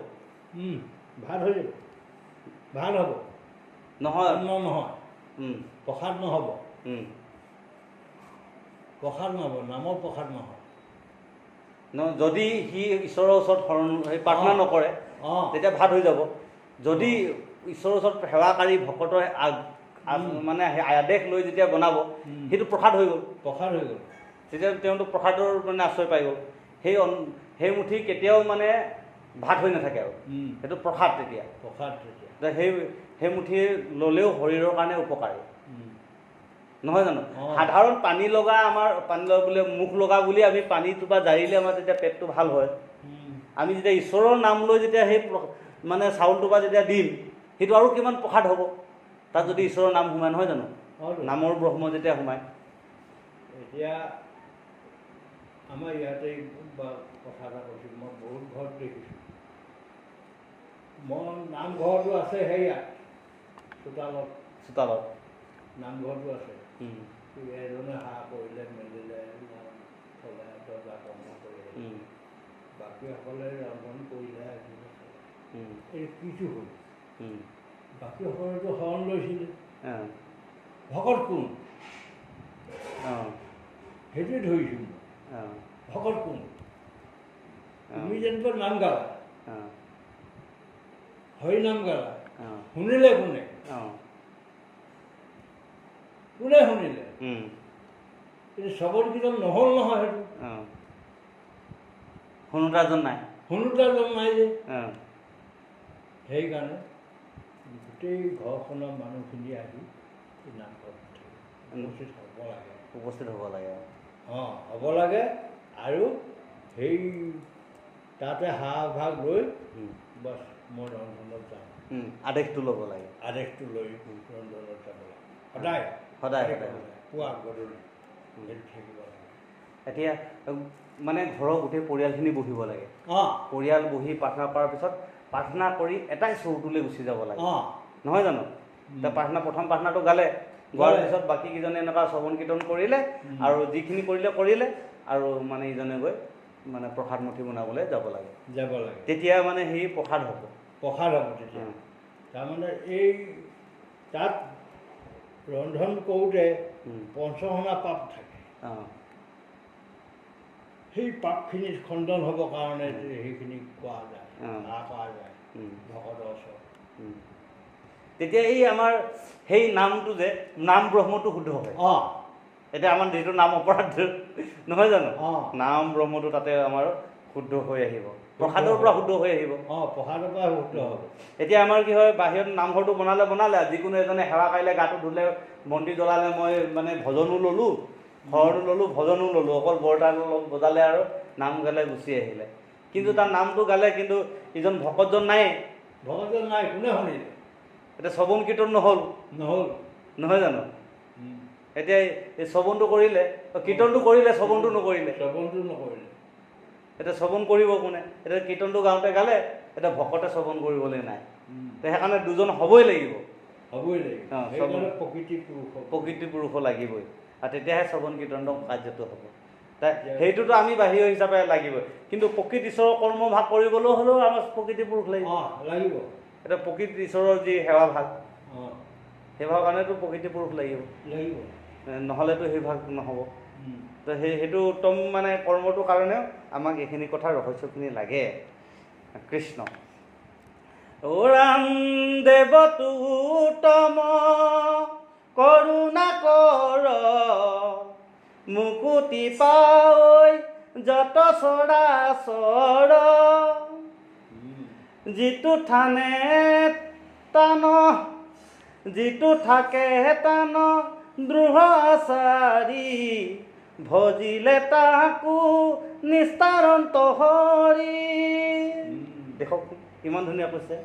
ভাত হৈ যাব, ভাত হ'ব, নহয় অন্ন নহয়, প্ৰসাদ নহ'ব, প্ৰসাদ নহ'ব, নামৰ প্ৰসাদ নহয়। যদি সি ঈশ্বৰৰ ওচৰত প্ৰাৰ্থনা নকৰে তেতিয়া ভাত হৈ যাব। যদি ঈশ্বৰৰ ওচৰত সেৱাকাৰী ভকতৰ মানে আদেশ লৈ যেতিয়া বনাব সেইটো প্ৰসাদ হৈ গ'ল, প্ৰসাদ হৈ গ'ল, তেতিয়া তেওঁতো প্ৰসাদৰ মানে আশ্ৰয় পাই গ'ল। সেই মুঠি কেতিয়াও মানে ভাত হৈ নাথাকে আৰু সেইটো প্ৰসাদ। তেতিয়া প্ৰসাদ সেই মুঠি ল'লেও শৰীৰৰ কাৰণে উপকাৰী, নহয় জানো? সাধাৰণ পানী লগা, আমাৰ পানী লগা বোলে মুখ লগা বুলি আমি পানীটো বা জাৰিলে আমাৰ যেতিয়া পেটটো ভাল হয়, আমি যেতিয়া ঈশ্বৰৰ নাম লৈ যেতিয়া সেই মানে চাউলটো বা যেতিয়া দিম, সেইটো আৰু কিমান প্ৰসাদ হ'ব তাত যদি ঈশ্বৰৰ নাম সোমায়, নহয় জানো? নামৰ ব্ৰহ্ম যেতিয়া সোমায়। এতিয়া আমাৰ ইয়াতে বা কথা এটা কৈছোঁ, মই বহুত ঘৰত দেখিছোঁ। মই নামঘৰটো আছে সেয়া চোতালত নামঘৰটো আছে। এজনে হাঁহ কৰিলে মেলিলে থলে দৰ্জা বন্ধ কৰিলে, বাকীসকলে ৰন্ধন কৰিলে, এই কিছু হ'ল। বাকীসকলেতো শৰণ লৈছিলে, ভকত কোন সেইটোৱে ধৰিছোঁ মই। ভকত কোন? তুমি যেনিবা নাম গালা, হৰি নাম গালা, শুনিলে কোনে? কোনে শুনিলে? কিন্তু শ্ৰৱণ কীৰ্তন নহ'ল নহয়, সেইটো শুনোতাজন নাই, শুনোতাজন নাই যে। সেইকাৰণে গোটেই ঘৰখনৰ মানুহখিনি আহি নামঘৰত উপস্থিত হ'ব লাগে। হ'ব লাগে। আৰু সেই তাতে হাঁহ ভাগ লৈ বাছ মই ৰন্ধনত যাম, আদেশটো ল'ব লাগে, আদেশটো লৈ ৰন্ধনত যাব লাগে। সদায় পুৱা গধূলি থাকিব লাগে। এতিয়া মানে ঘৰৰ গোটেই পৰিয়ালখিনি বহিব লাগে। পৰিয়াল বহি প্ৰাৰ্থনা কৰাৰ পিছত প্ৰাৰ্থনা কৰি এটাই চৌটোলৈ গুচি যাব লাগে, নহয় জানো? প্ৰথম প্ৰাৰ্থনাটো গালে, গোৱাৰ পিছত বাকীকেইজনে এনেকুৱা শ্ৰৱণ কীৰ্তন কৰিলে, আৰু যিখিনি কৰিলে আৰু মানে ইজনে গৈ মানে প্ৰসাদমুঠি বনাবলৈ যাব লাগে। তেতিয়া মানে সেই প্ৰসাদ হ'ব তেতিয়া। তাৰমানে এই তাত ৰন্ধন কৰোঁতে পঞ্চমনা পাপ থাকে, সেই পাপখিনি খণ্ডন হ'বৰ কাৰণে সেইখিনি কোৱা যায়, ভকতৰ ওচৰত। তেতিয়া এই আমাৰ সেই নামটো যে নাম ব্ৰহ্মটো শুদ্ধ হয়। এতিয়া আমাৰ যিটো নাম অপৰাধ নহয় জানো, নাম ব্ৰহ্মটো তাতে আমাৰ শুদ্ধ হৈ আহিব, প্ৰসাদৰ পৰা শুদ্ধ হৈ আহিব। প্ৰসাদৰ পৰা শুদ্ধ হ'ব। এতিয়া আমাৰ কি হয়, বাহিৰত নামঘৰটো বনালে, যিকোনো এজনে সেৱা কাইলৈ গাটো ধুলে, বন্তি জ্বলালে, মই মানে ভজনো ল'লোঁ, শৰণো ল'লোঁ, ভজনো ল'লোঁ, অকল বৰতাল বজালে আৰু নাম গালে, গুচি আহিলে। কিন্তু তাৰ নামটো গালে, কিন্তু ইজন ভকতজন নাই, কোনে শুনিলে? এতিয়া শ্ৰৱণ কীৰ্তন নহ'ল, নহয় জানো? এতিয়া এই শ্ৰৱণটো কৰিলে, কীৰ্তনটো কৰিলে, শ্ৰৱণটো নকৰিলে। এতিয়া শ্ৰৱণ কৰিব কোনে? এতিয়া কীৰ্তনটো গাওঁতে গালে, এতিয়া ভকতে শ্ৰৱণ কৰিবলৈ নাই। সেইকাৰণে দুজন হ'বই লাগিব, প্ৰকৃতি পুৰুষ লাগিবই, আৰু তেতিয়াহে শ্ৰৱণ কীৰ্তনৰ কাৰ্যটো হ'ব। সেইটোতো আমি বাহিৰ হিচাপে লাগিবই, কিন্তু প্ৰকৃত ঈশ্বৰৰ কৰ্ম ভাগ কৰিবলৈ হ'লেও আমাৰ প্ৰকৃতি পুৰুষ লাগিব। এতিয়া প্ৰকৃত ঈশ্বৰৰ যি সেৱা ভাগ, সেই ভাগৰ কাৰণেতো প্ৰকৃতি পুৰুষ লাগিব, নহ'লেতো সেই ভাগ নহ'ব। তো সেইটো উত্তম মানে কৰ্মটোৰ কাৰণেও আমাক এইখিনি কথা ৰহস্যখিনি লাগে। কৃষ্ণ ৰাম দেৱতু উত্তম কৰোণা কৰ, মুকুতি পাই যত চৰাচৰ, যিটো থানে তান, যিটো থাকে তান দৃঢ় আচাৰী, ভজিলে তাকো নিস্তাৰন্ত হৰি। দেখক কিমান ধুনীয়া কৈছে,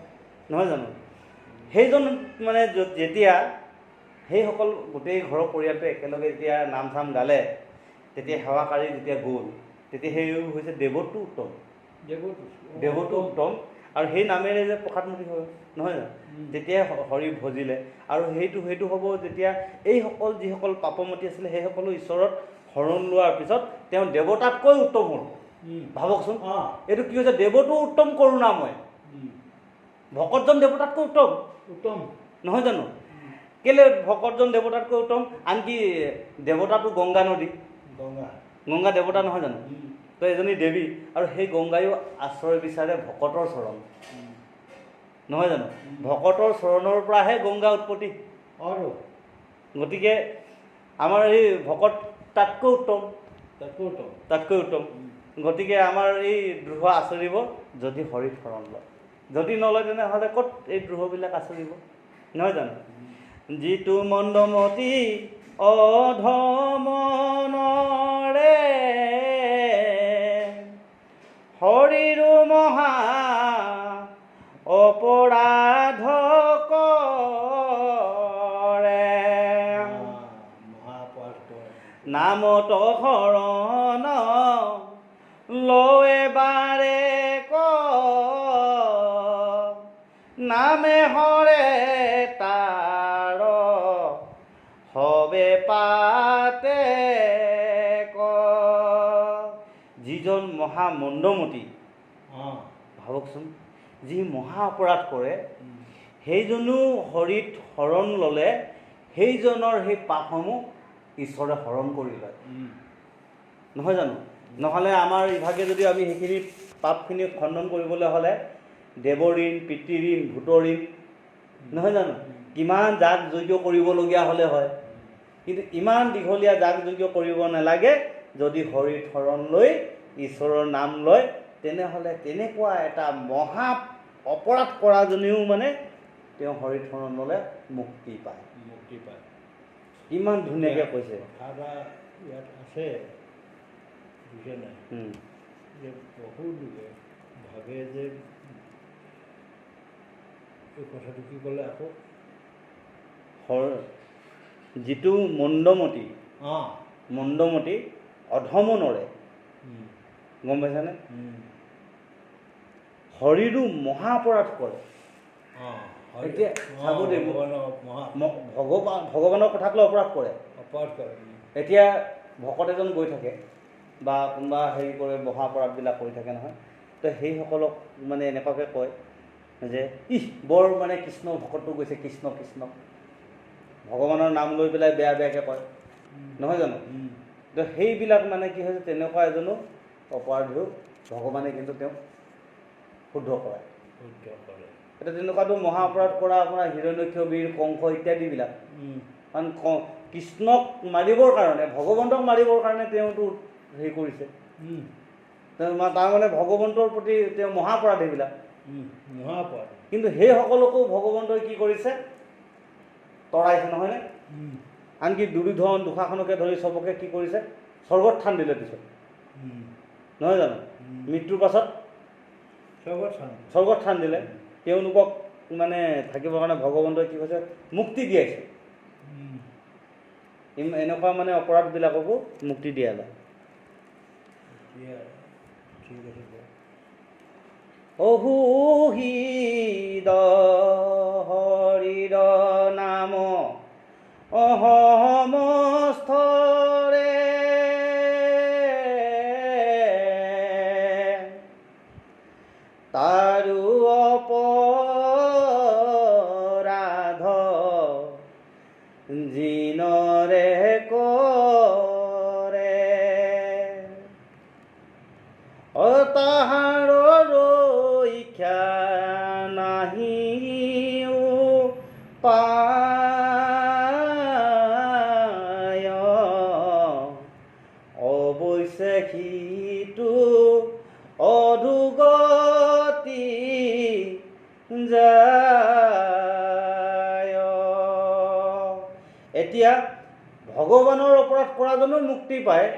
নহয় জানো? সেইজন মানে যেতিয়া সেইসকল গোটেই ঘৰৰ পৰিয়ালটো একেলগে যেতিয়া নাম চাম গালে, তেতিয়া সেৱাকাৰী যেতিয়া গ'ল, তেতিয়া সেই হৈছে দেৱতো উত্তম, দেৱতো উত্তম। আৰু সেই নামেৰে যে প্ৰসাদমুঠি হয়, নহয় জানো? তেতিয়াই হৰি ভজিলে, আৰু সেইটো হ'ব যেতিয়া এইসকল যিসকল পাপমতী আছিলে, সেইসকলো ঈশ্বৰত শৰণ লোৱাৰ পিছত তেওঁ দেৱতাতকৈ উত্তম হ'ল। ভাবকচোন অঁ এইটো কি হৈছে দেৱতো উত্তম কৰোণাময় ভকতজন দেৱতাতকৈ উত্তম উত্তম নহয় জানো কেলৈ ভকতজন দেৱতাতকৈ উত্তম আনকি দেৱতাটো গংগা নদী গংগা গংগা দেৱতা নহয় জানো তো এজনী দেৱী আৰু সেই গংগায়ো আশ্ৰয় বিচাৰে ভকতৰ চৰণ নহয় জানো ভকতৰ চৰণৰ পৰাহে গংগা উৎপত্তি আৰু গতিকে আমাৰ এই ভকত তাতকৈ উত্তম তাতকৈ উত্তম গতিকে আমাৰ এই দ্ৰোহ আচৰিব যদি হৰিত শৰণ লয় যদি নলয় তেনেহ'লে ক'ত এই দ্ৰোহবিলাক আচৰিব নহয় জানো যিটো মন্দমতি অধমনৰে হৰিৰো মহা অপৰাধ কৰে মহাপাঠ কৰে নামত শৰণ লয় বাৰে ক নামে হৰে তাৰ হবে পাতে ক যিজন মহামন্দমতী অঁ ভাবকচোন যি মহা অপৰাধ কৰে সেইজনো হৰিত শৰণ ল'লে সেইজনৰ সেই পাপসমূহ ঈশ্বৰে হৰণ কৰি লয় নহয় জানো নহ'লে আমাৰ ইভাগে যদি আমি সেইখিনি পাপখিনি খণ্ডন কৰিবলৈ হ'লে দেৱঋণ পিতৃঋণ ভূতঋণ নহয় জানো কিমান যাগ যজ্ঞ কৰিবলগীয়া হ'লে হয় কিন্তু ইমান দীঘলীয়া যাগ যজ্ঞ কৰিব নালাগে যদি হৰিত শৰণ লৈ ঈশ্বৰৰ নাম লয় তেনেহ'লে তেনেকুৱা এটা মহা অপৰাধ কৰাজনেও মানে তেওঁ হৰিত শৰণ ল'লে মুক্তি পায় ইমান ধুনীয়াকৈ কৈছে কথা এটা ইয়াত আছে বুজে নাই যে বহু লোকে ভাবে যে এই কথাটো কি ক'লে আকৌ যিটো মন্দমতী অঁ মন্দমতী অধমনৰে গম পাইছানে হৰিৰো মহা অপৰাধ কৰে এতিয়া চাব দেই ভগৱানৰ কথাক লৈ অপৰাধ কৰে এতিয়া ভকত এজন গৈ থাকে বা কোনোবা হেৰি কৰে মহা অপৰাধবিলাক কৰি থাকে নহয় তো সেইসকলক মানে এনেকুৱাকৈ কয় যে ইহ বৰ মানে কৃষ্ণ ভকতটো গৈছে কৃষ্ণ কৃষ্ণ ভগৱানৰ নাম লৈ পেলাই বেয়া বেয়াকৈ কয় নহয় জানো তো সেইবিলাক মানে কি হৈছে তেনেকুৱা এজনো অপৰাধীও ভগৱানে কিন্তু তেওঁক শুদ্ধ কৰায় এতিয়া তেনেকুৱাতো মহা অপৰাধ কৰা আপোনাৰ হিৰণ্যক্ষ বীৰ কংস ইত্যাদিবিলাক কাৰণ কৃষ্ণক মাৰিবৰ কাৰণে ভগৱন্তক মাৰিবৰ কাৰণে তেওঁতো হেৰি কৰিছে তাৰমানে ভগৱন্তৰ প্ৰতি তেওঁ মহাপৰাধ এইবিলাক কিন্তু সেইসকলকো ভগৱন্তই কি কৰিছে তৰাইছে নহয়নে আনকি দুৰ্যোধন দুঃশাসনকে ধৰি চবকে কি কৰিছে স্বৰ্গত থান দিলে পিছত নহয় জানো মৃত্যুৰ পাছত স্বৰ্গত থান দিলে তেওঁলোকক মানে থাকিবৰ কাৰণে ভগৱন্তই কি কৈছে মুক্তি দিয়াইছে এনেকুৱা মানে অপৰাধবিলাককো মুক্তি দিয়া যায় অহুহিদ হৰিৰ নাম অহমস্থৰে তাৰো অপৰাধ জিনৰে কৰে তাহাৰ ৰক্ষা নাহিও পায় অৱশ্যে সিটো অধুগতি যায় এতিয়া ভগৱানৰ অপৰাধ কৰাজনো মুক্তি পায়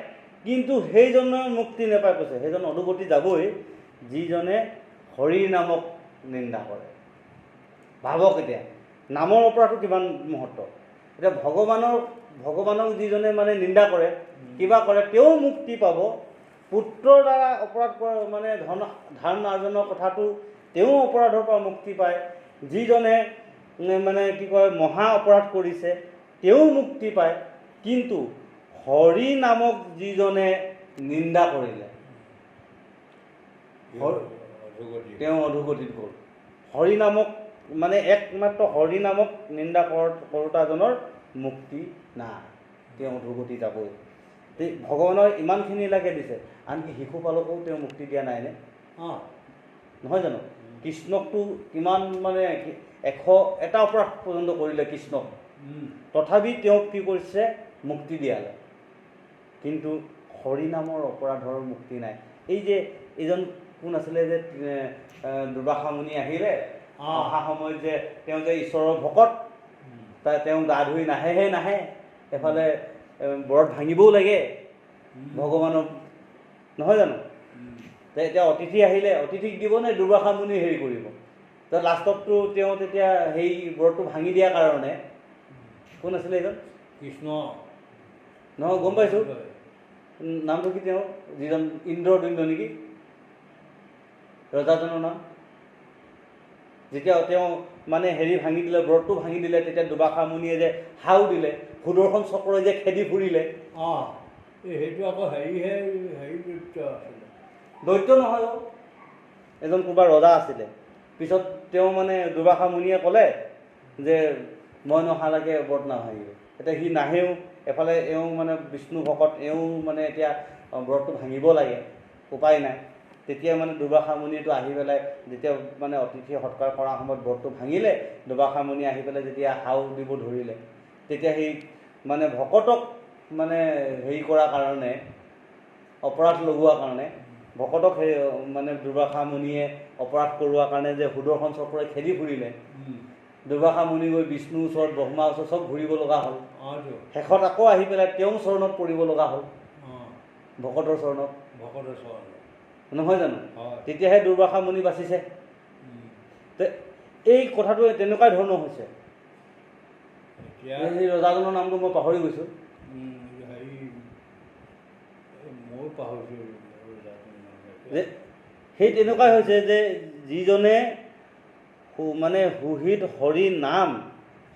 কিন্তু সেইজনে মুক্তি নাপায় কৈছে সেইজন অধুগতি যাবই যিজনে হৰিৰ নামক নিন্দা কৰে ভাবক এতিয়া নামৰ অপৰাধটো কিমান মহত্ব এতিয়া ভগৱানক যিজনে মানে নিন্দা কৰে কিবা কৰে তেওঁ মুক্তি পাব পুত্ৰৰ দ্বাৰা অপৰাধ কৰা মানে ধান আৰ্জনৰ কথাটো তেওঁ অপৰাধৰ পৰা মুক্তি পায় যিজনে মানে কি কয় মহা অপৰাধ কৰিছে তেওঁ মুক্তি পায় কিন্তু হৰি নামক যিজনে নিন্দা কৰিলে তেওঁ অধোগতিত গ'ল। হৰি নামক মানে একমাত্ৰ হৰি নামক নিন্দা কৰোতাজনৰ মুক্তি নাই, তেওঁ অধোগতি যাবই। ভগৱানৰ ইমানখিনিলৈকে দিছে, আনকি শিশুপালকো তেওঁ মুক্তি দিয়া নাইনে? নহয় জানো? কৃষ্ণকতো কিমান মানে 101টা অপৰাধ পৰ্যন্ত কৰিলে কৃষ্ণক, তথাপি তেওঁক কি কৰিছে? মুক্তি দিয়ালে। কিন্তু হৰি নামৰ অপৰাধৰ মুক্তি নাই। এই যে এইজন কোন আছিলে যে দুৰ্বাসা মুনি আহিলে, অহা সময়ত যে তেওঁ যে ঈশ্বৰৰ ভকত, তেওঁ গা ধুই নাহেহে নাহে, এফালে ব্ৰত ভাঙিবও লাগে ভগৱানক, নহয় জানো? এতিয়া অতিথি আহিলে, অতিথিক দিবনে দুৰ্বাসা মুনি হেৰি কৰিব? তো লাষ্টততো তেওঁ তেতিয়া সেই ব্ৰতটো ভাঙি দিয়াৰ কাৰণে, কোন আছিলে এইজন? কৃষ্ণ নহয়, গম পাইছোঁ নামটো কি তেওঁ, যিজন ইন্দ্ৰদুম্ন নেকি ৰজাজনৰ নাম। যেতিয়া তেওঁ মানে হেৰি ভাঙি দিলে, ব্ৰতটো ভাঙি দিলে, তেতিয়া দুৰ্বাসা মুনিয়ে যে হাও দিলে, সুদৰ্শন চক্ৰই যে খেদি ফুৰিলে। সেইটো আকৌ হেৰি দৈত্য আছিলে। দৈত্য নহয়, এজন ক'ৰবাৰ ৰজা আছিলে। পিছত তেওঁ মানে দুৰ্বাসা মুনিয়ে ক'লে যে মই নহালৈকে ব্ৰত নাভাঙিব। এতিয়া সি নাহেও, এফালে এওঁ মানে বিষ্ণু ভকত, এওঁ মানে এতিয়া ব্ৰতটো ভাঙিব লাগে, উপায় নাই। তেতিয়া মানে দুৰ্বাসা মুনিটো আহি পেলাই যেতিয়া মানে অতিথি সৎকাৰ কৰাৰ সময়ত ব্ৰতটো ভাঙিলে, দুৰ্বাসা মুনি আহি পেলাই যেতিয়া হাও দিব ধৰিলে, তেতিয়া সেই মানে ভকতক মানে হেৰি কৰাৰ কাৰণে, অপৰাধ লগোৱাৰ কাৰণে, ভকতক সেই মানে দুৰ্বাসা মুনিয়ে অপৰাধ কৰোৱাৰ কাৰণে যে সুদৰ্শন চক্ৰই খেদি ফুৰিলে, দুৰ্বাসা মুনি গৈ বিষ্ণুৰ ওচৰত, ব্ৰহ্মাৰ ওচৰত চব ঘূৰিব লগা হ'ল। শেষত আকৌ আহি পেলাই তেওঁৰ চৰণত পৰিব লগা হ'ল, ভকতৰ চৰণত, নহয় জানো? তেতিয়াহে দুৰ্বাসা মুনি বাচিছে। এই কথাটো তেনেকুৱা ধৰণৰ হৈছে। এই ৰজাজনৰ নামটো মই পাহৰি গৈছোঁ। সেই তেনেকুৱাই হৈছে যে যিজনে মানে সুহিত হৰি নাম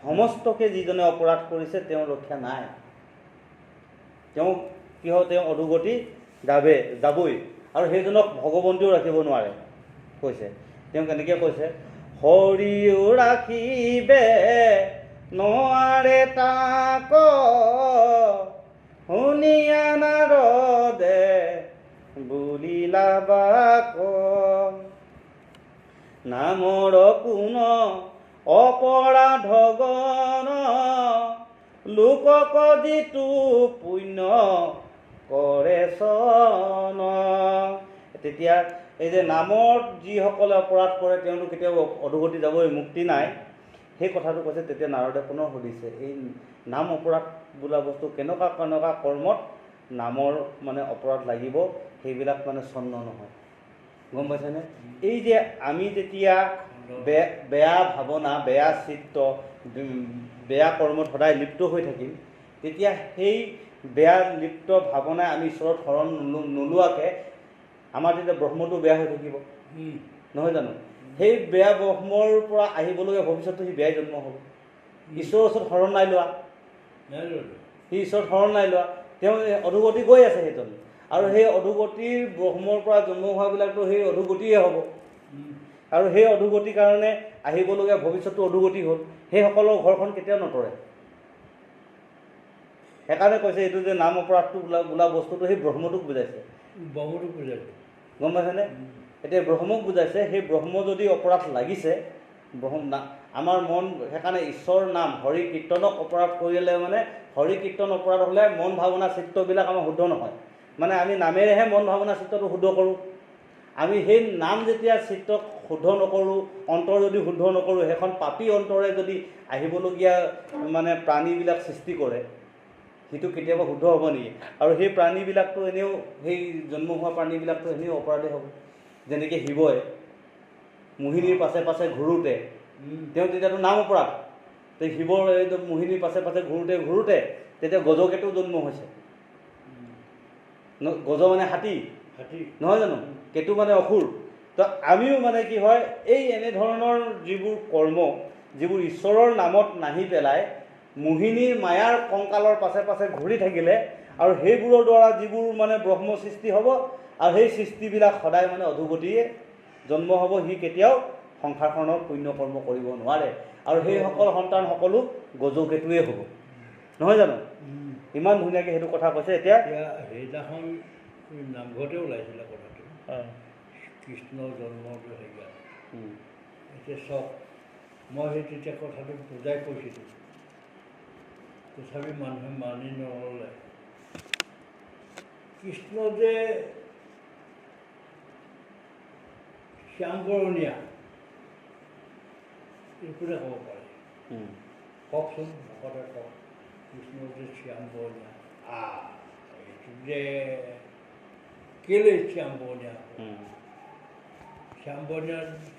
সমস্তকে যিজনে অপৰাধ কৰিছে, তেওঁৰ ৰক্ষা নাই। তেওঁ কি হয়? তেওঁ অধোগতি যাবই। আৰু সেইজনক ভগৱন্তেও ৰাখিব নোৱাৰে, কৈছে। তেওঁ কেনেকৈ কৈছে? হৰিও ৰাখিবে নোৱাৰে তাক, শুনিয়া নাৰদে বুলিলা বাক, নামৰ কোন অপৰাধ গণ, লোকক যিটো পুণ্য কৰে চন। তেতিয়া এই যে নামত যিসকলে অপৰাধ কৰে তেওঁলোক কেতিয়াও অধোগতি যাবই, মুক্তি নাই, সেই কথাটো কৈছে। তেতিয়া নাৰদে পুনৰ সুধিছে, এই নাম অপৰাধ বোলা বস্তু কেনেকুৱা কেনেকুৱা কৰ্মত নামৰ মানে অপৰাধ লাগিব, সেইবিলাক মানে চন্ন নহয়, গম পাইছেনে? এই যে আমি যেতিয়া বেয়া ভাৱনা, বেয়া চিত্ত, বেয়া কৰ্মত সদায় লিপ্ত হৈ থাকিম, তেতিয়া সেই বেয়া লিপ্ত ভাৱনাই আমি ঈশ্বৰৰ শৰণ নোলোৱাকৈ আমাৰ তেতিয়া ব্ৰহ্মটো বেয়া হৈ থাকিব, নহয় জানো? সেই বেয়া ব্ৰহ্মৰ পৰা আহিবলগীয়া ভৱিষ্যতটো সি বেয়াই জন্ম হ'ব। ঈশ্বৰৰ ওচৰত শৰণ নাই লোৱা, সি ঈশ্বৰৰ শৰণ নাই লোৱা, তেওঁ অধোগতি গৈ আছে সেইজন। আৰু সেই অধোগতিৰ ব্ৰহ্মৰ পৰা জন্ম হোৱাবিলাকতো সেই অধোগতিয়ে হ'ব। আৰু সেই অধোগতিৰ কাৰণে আহিবলগীয়া ভৱিষ্যতটো অধোগতি হ'ল। সেইসকলৰ ঘৰখন কেতিয়াও নতৰে। সেইকাৰণে কৈছে এইটো যে নাম অপৰাধটো বোলা বস্তুটো সেই ব্ৰহ্মটোক বুজাইছে, গম পাইছেনে? এতিয়া ব্ৰহ্মক বুজাইছে। সেই ব্ৰহ্ম যদি অপৰাধ লাগিছে, আমাৰ মন, সেইকাৰণে ঈশ্বৰ নাম হৰি কীৰ্তনক অপৰাধ কৰিলে মানে, হৰি কীৰ্তন অপৰাধ হ'লে মন ভাৱনা চিত্তবিলাক আমাৰ শুদ্ধ নহয়। মানে আমি নামেৰেহে মন ভাৱনা চিত্তটো শুদ্ধ কৰোঁ। আমি সেই নাম যেতিয়া চিত্তক শুদ্ধ নকৰোঁ, অন্তৰ যদি শুদ্ধ নকৰোঁ, সেইখন পাপী অন্তৰে যদি আহিবলগীয়া মানে প্ৰাণীবিলাক সৃষ্টি কৰে, সেইটো কেতিয়াবা শুদ্ধ হ'ব নেকি? আৰু সেই প্ৰাণীবিলাকতো এনেও, সেই জন্ম হোৱা প্ৰাণীবিলাকতো এনেও অপৰাধী হ'ব। যেনেকৈ শিৱই মোহিনীৰ পাছে পাছে ঘূৰোঁতে, তেওঁ তেতিয়াতো নাম অপৰাধ। তে শিৱৰ এই মোহিনীৰ পাছে পাছে ঘূৰোঁতে তেতিয়া গজকেতো জন্ম হৈছে। গজ মানে হাতী, নহয় জানো? কেতু মানে অসুৰ। তো আমিও মানে কি হয়, এই এনেধৰণৰ যিবোৰ কৰ্ম, যিবোৰ ঈশ্বৰৰ নামত নাহি পেলাই মোহিনীৰ মায়াৰ কংকালৰ পাছে পাছে ঘূৰি থাকিলে আৰু সেইবোৰৰ দ্বাৰা যিবোৰ মানে ব্ৰহ্ম সৃষ্টি হ'ব আৰু সেই সৃষ্টিবিলাক সদায় মানে অধোগতিয়ে জন্ম হ'ব, সি কেতিয়াও সংসাৰখনত পুণ্য কৰ্ম কৰিব নোৱাৰে আৰু সেইসকল সন্তান সকলো গজকেতুৱে হ'ব, নহয় জানো? ইমান ধুনীয়াকৈ সেইটো কথা কৈছে। এতিয়া সেইদিনাখন নামঘৰতে ওলাইছিলে কথাটো, কৃষ্ণৰ জন্মটো হেৰিয়াত। এতিয়া চব মই সেই তেতিয়া কথাটো বুজাই কৈছিলোঁ, তথাপি মানুহে মানি নল'লে। কৃষ্ণ যে শ্যামবৰণীয়া এইটোতে ক'ব পাৰে। কওকচোন ভকতে কওক, কৃষ্ণ যে শ্যামবৰণীয়া, এইটো যে কেলৈ শ্যামবৰণীয়া?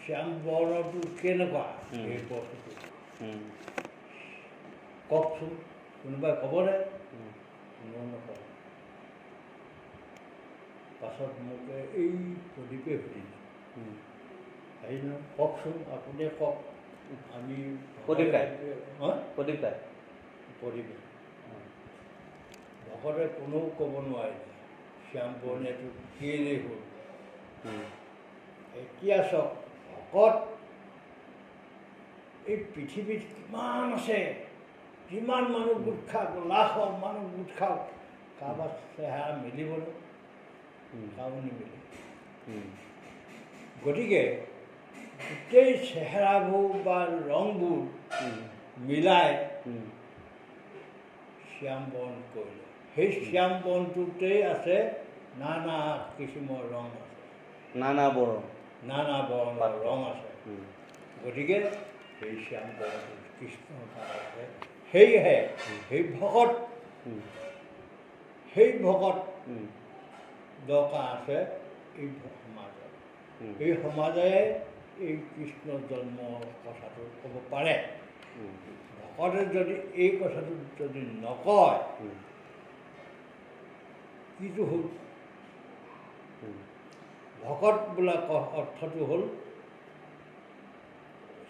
শ্যামবৰ্ণটো কেনেকুৱা এই বস্তুটো কওকচোন, কোনোবাই ক'বনে? কোনেও নকয়। পাছত মোকে এই প্ৰদীপে সুধিলে, হেৰি নহয় কওকচোন, আপুনিয়ে কওক। আমি প্ৰদীপে ভকতে কোনেও ক'ব নোৱাৰিলে শ্যামবৰণীয়াটো কেলৈ হ'ল। এতিয়া চাওক, ভকত এই পৃথিৱীত কিমান আছে, কিমান মানুহ গোট খাওক, লাখ মানুহ গোট খাওক, কাৰোবাৰ চেহেৰা মিলিবলৈ কাৰো নিমিলে। গতিকে গোটেই চেহেৰাবোৰ বা ৰংবোৰ মিলাই শ্যামবৰণ কৰিলে। সেই শ্যামবৰণটোতেই আছে নানা কিচিমৰ ৰং আছে, নানা বৰণৰ ৰং আছে। গতিকে সেই শ্যামবৰণটো কৃষ্ণৰ তাত আছে। সেয়েহে সেই ভকত দৰকাৰ আছে এই সমাজত। এই সমাজে এই কৃষ্ণ জন্মৰ কথাটো ক'ব পাৰে। ভকতে যদি এই কথাটো যদি নকয়, কিটো হ'ল? ভকত বোলা অৰ্থটো হ'ল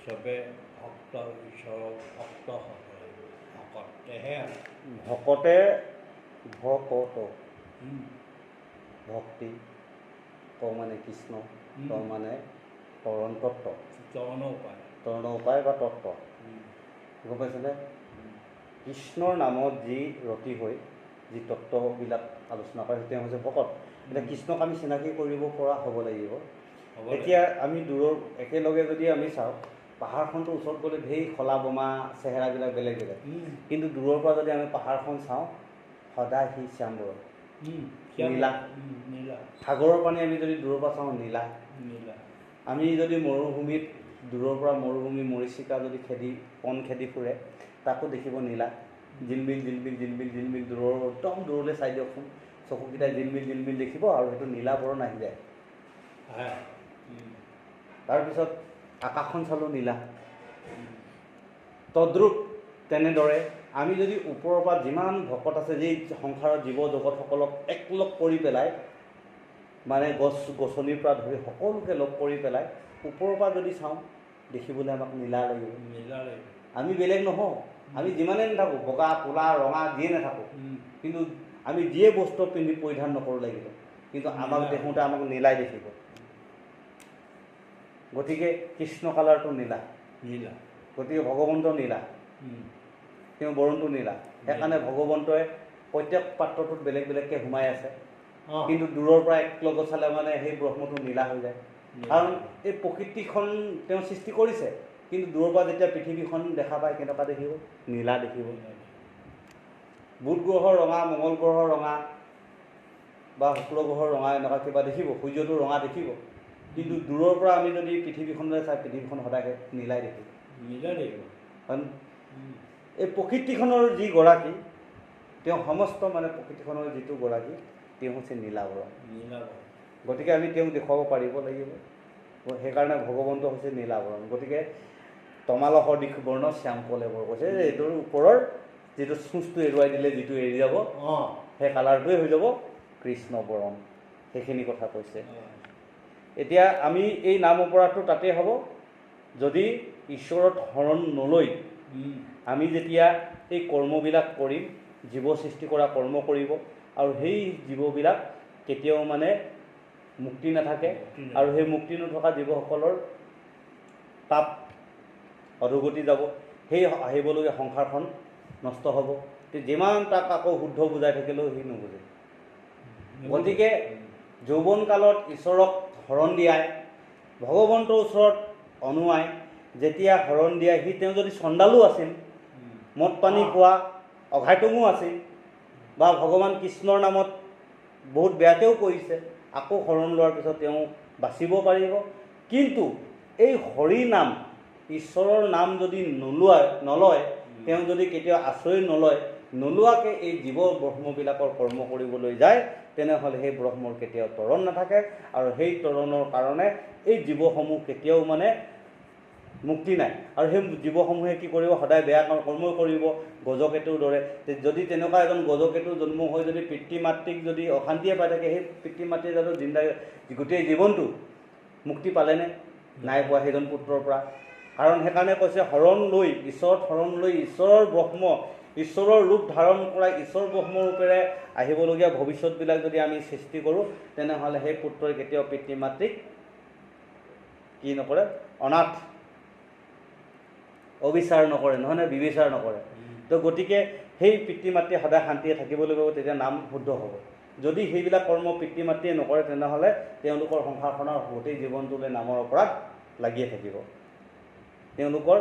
চবে ভক্ত, ঈশ্বৰৰ ভক্ত হ'ব লাগিব, ভকতেহে আছে। ভকতে ভকত ভক্তি ক মানে কৃষ্ণ, ত মানে তৰণ তত্ত্ব, তৰণ উপায় বা তত্ত্ব, গম পাইছেনে? কৃষ্ণৰ নামত যি ৰতি হৈ যি তত্ত্ববিলাক আলোচনা কৰে তেওঁ হৈছে ভকত। এতিয়া কৃষ্ণক আমি চিনাকি কৰিব পৰা হ'ব লাগিব। এতিয়া আমি দূৰৰ একেলগে যদি আমি চাওঁ, পাহাৰখনটো ওচৰত গ'লে ঢেৰ খলা বোমা চেহেৰাবিলাক বেলেগ বেলেগ, কিন্তু দূৰৰ পৰা যদি আমি পাহাৰখন চাওঁ সদায় সি শ্যামবৰণ, নীলা। সাগৰৰ পানী আমি যদি দূৰৰ পৰা চাওঁ নীলা। আমি যদি মৰুভূমিত দূৰৰ পৰা মৰুভূমি মৰিচিকা যদি পন খেদি ফুৰে তাকো দেখিব নীলা, জিলমিল জিলমিল জিলমিল জিলমিল দূৰৰ একদম দূৰলৈ চাই দিয়কচোন, চকুকেইটা জিলমিল জিলমিল দেখিব আৰু সেইটো নীলা বৰণ আহি যায়। তাৰপিছত আকাশখন চালোঁ নীলা। তদ্ৰূপ তেনেদৰে আমি যদি ওপৰৰ পৰা যিমান ভকত আছে, যি সংসাৰৰ জীৱ জগতসকলক একলগ কৰি পেলাই, মানে গছ গছনিৰ পৰা ধৰি সকলোকে লগ কৰি পেলাই ওপৰৰ পৰা যদি চাওঁ দেখিবলৈ আমাক নীলা লাগিব। আমি বেলেগ নহওঁ, আমি যিমানেই নাথাকোঁ, বগা ক'লা ৰঙা যিয়ে নাথাকোঁ, কিন্তু আমি যিয়ে বস্ত্ৰ পিন্ধি পৰিধান নকৰোঁ লাগিব, কিন্তু আমাক দেখোঁতে আমাক নীলাই দেখিব। গতিকে কৃষ্ণ কালাৰটো নীলা, গতিকে ভগৱন্ত নীলা, তেওঁ বৰণটো নীলা। সেইকাৰণে ভগৱন্তই প্ৰত্যেক পাত্ৰটোত বেলেগ বেলেগকৈ সোমাই আছে, কিন্তু দূৰৰ পৰা একলগত চালে মানে সেই ব্ৰহ্মটো নীলা হৈ যায়। কাৰণ এই প্ৰকৃতিখন তেওঁ সৃষ্টি কৰিছে, কিন্তু দূৰৰ পৰা যেতিয়া পৃথিৱীখন দেখা পায় কেনেকুৱা দেখিব? নীলা দেখিব। বুধ গ্ৰহৰ ৰঙা, মংগল গ্ৰহৰ ৰঙা বা শুক্ৰ গ্ৰহৰ ৰঙা এনেকুৱা কিবা দেখিব, সূৰ্যটো ৰঙা দেখিব, কিন্তু দূৰৰ পৰা আমি যদি পৃথিৱীখনলৈ চাই পৃথিৱীখন সদায় নীলাই দেখিব। কাৰণ এই প্ৰকৃতিখনৰ যি গৰাকী, তেওঁ সমস্ত মানে প্ৰকৃতিখনৰ যিটো গৰাকী তেওঁ হৈছে নীলাবৰণ। গতিকে আমি তেওঁক দেখুৱাব পাৰিব লাগিব। সেইকাৰণে ভগৱন্ত হৈছে নীলাবৰণ। গতিকে তমালহৰ দিশ বৰ্ণ শ্যাম কলেবৰ কৈছে যে এইটোৰ ওপৰৰ যিটো চুঁচটো এৰুৱাই দিলে যিটো এৰি যাব সেই কালাৰটোৱে হৈ যাব কৃষ্ণ বৰণ। সেইখিনি কথা কৈছে। এতিয়া আমি এই নাম অপৰাধটো তাতেই হ'ব যদি ঈশ্বৰৰ শৰণ নলৈ আমি যেতিয়া এই কৰ্মবিলাক কৰিম, জীৱ সৃষ্টি কৰা কৰ্ম কৰিব, আৰু সেই জীৱবিলাক কেতিয়াও মানে মুক্তি নাথাকে আৰু সেই মুক্তি নথকা জীৱসকলৰ পাপ অধোগতি যাব, সেই আহিবলগীয়া সংসাৰখন নষ্ট হ'ব। যিমান তাক আকৌ শুদ্ধ বুজাই থাকিলেও সি নুবুজে। গতিকে যৌৱন কালত ঈশ্বৰক শৰণ দিয়াই, ভগৱন্তৰ ওচৰত অনুৱাই যেতিয়া শৰণ দিয়াই, তেওঁ যদি চণ্ডালো আছিল, মদ পানী খোৱা অঘাইটঙো আছিল, বা ভগৱান কৃষ্ণৰ নামত বহুত বেয়াকেও কৰিছে, আকৌ শৰণ লোৱাৰ পিছত তেওঁ বাচিব পাৰিব। কিন্তু এই হৰি নাম, ঈশ্বৰৰ নাম যদি নলয়, তেওঁ যদি কেতিয়াও আশ্ৰয় নোলোৱাকৈ এই জীৱ ব্ৰহ্মবিলাকৰ কৰ্ম কৰিবলৈ যায়, তেনেহ'লে সেই ব্ৰহ্মৰ কেতিয়াও তৰণ নাথাকে, আৰু সেই তৰণৰ কাৰণে এই জীৱসমূহ কেতিয়াও মানে মুক্তি নাই। আৰু সেই জীৱসমূহে কি কৰিব, সদায় বেয়া কৰ্ম কৰিব, গজকেতুৰ দৰে। যদি তেনেকুৱা এজন গজকেতু জন্ম হৈ যদি পিতৃ মাতৃক যদি অশান্তিয়ে পাই থাকে, সেই পিতৃ মাতৃ জানো গোটেই জীৱনটো মুক্তি পালেনে? নাই পোৱা সেইজন পুত্ৰৰ পৰা। কাৰণ সেইকাৰণে কৈছে শৰণ লৈ, ঈশ্বৰত শৰণ লৈ, ঈশ্বৰৰ ৰূপ ধাৰণ কৰা ঈশ্বৰ ব্ৰহ্ম ৰূপেৰে আহিবলগীয়া ভৱিষ্যতবিলাক যদি আমি সৃষ্টি কৰোঁ, তেনেহ'লে সেই পুত্ৰই কেতিয়াও পিতৃ মাতৃক কি নকৰে, অনাথ অবিচাৰ নকৰে, নহয়নে, বিবিচাৰ নকৰে। তো গতিকে সেই পিতৃ মাতৃ সদায় শান্তিয়ে থাকিব লাগিব, তেতিয়া নাম শুদ্ধ হ'ব। যদি সেইবিলাক কৰ্ম পিতৃ মাতৃয়ে নকৰে, তেনেহ'লে তেওঁলোকৰ সংসাৰখনৰ গোটেই জীৱনটোলৈ নামৰ অপৰাধ লাগিয়ে থাকিব, তেওঁলোকৰ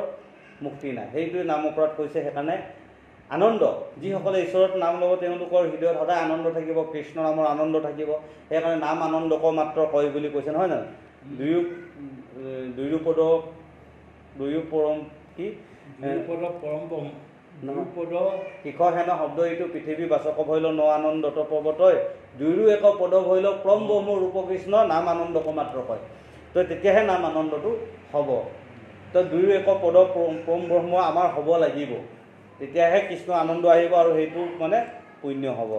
মুক্তি নাই। সেইটোৱে নাম অপৰাধ কৈছে। সেইকাৰণে আনন্দ, যিসকলে ঈশ্বৰৰ নাম ল'ব তেওঁলোকৰ হৃদয়ত সদায় আনন্দ থাকিব, কৃষ্ণ নামৰ আনন্দ থাকিব। সেইকাৰণে নাম আনন্দক মাত্ৰ কয় বুলি কৈছে, নহয় জানো? দুয়ো পৰম কি শিখৰ হেন শব্দ এইটো পৃথিৱী বাচক ভৈল ন আনন্দত পৰ্বতই, দুয়ো এক পদ ভৈল পৰম ব্ৰহ্ম ৰূপ কৃষ্ণ, নাম আনন্দক মাত্ৰ কয়। তো তেতিয়াহে নাম আনন্দটো হ'ব। তো দুয়ো এক পদ পৰম ব্ৰহ্ম আমাৰ হ'ব লাগিব, তেতিয়াহে কৃষ্ণ আনন্দ আহিব, আৰু সেইটো মানে পুণ্য হ'ব।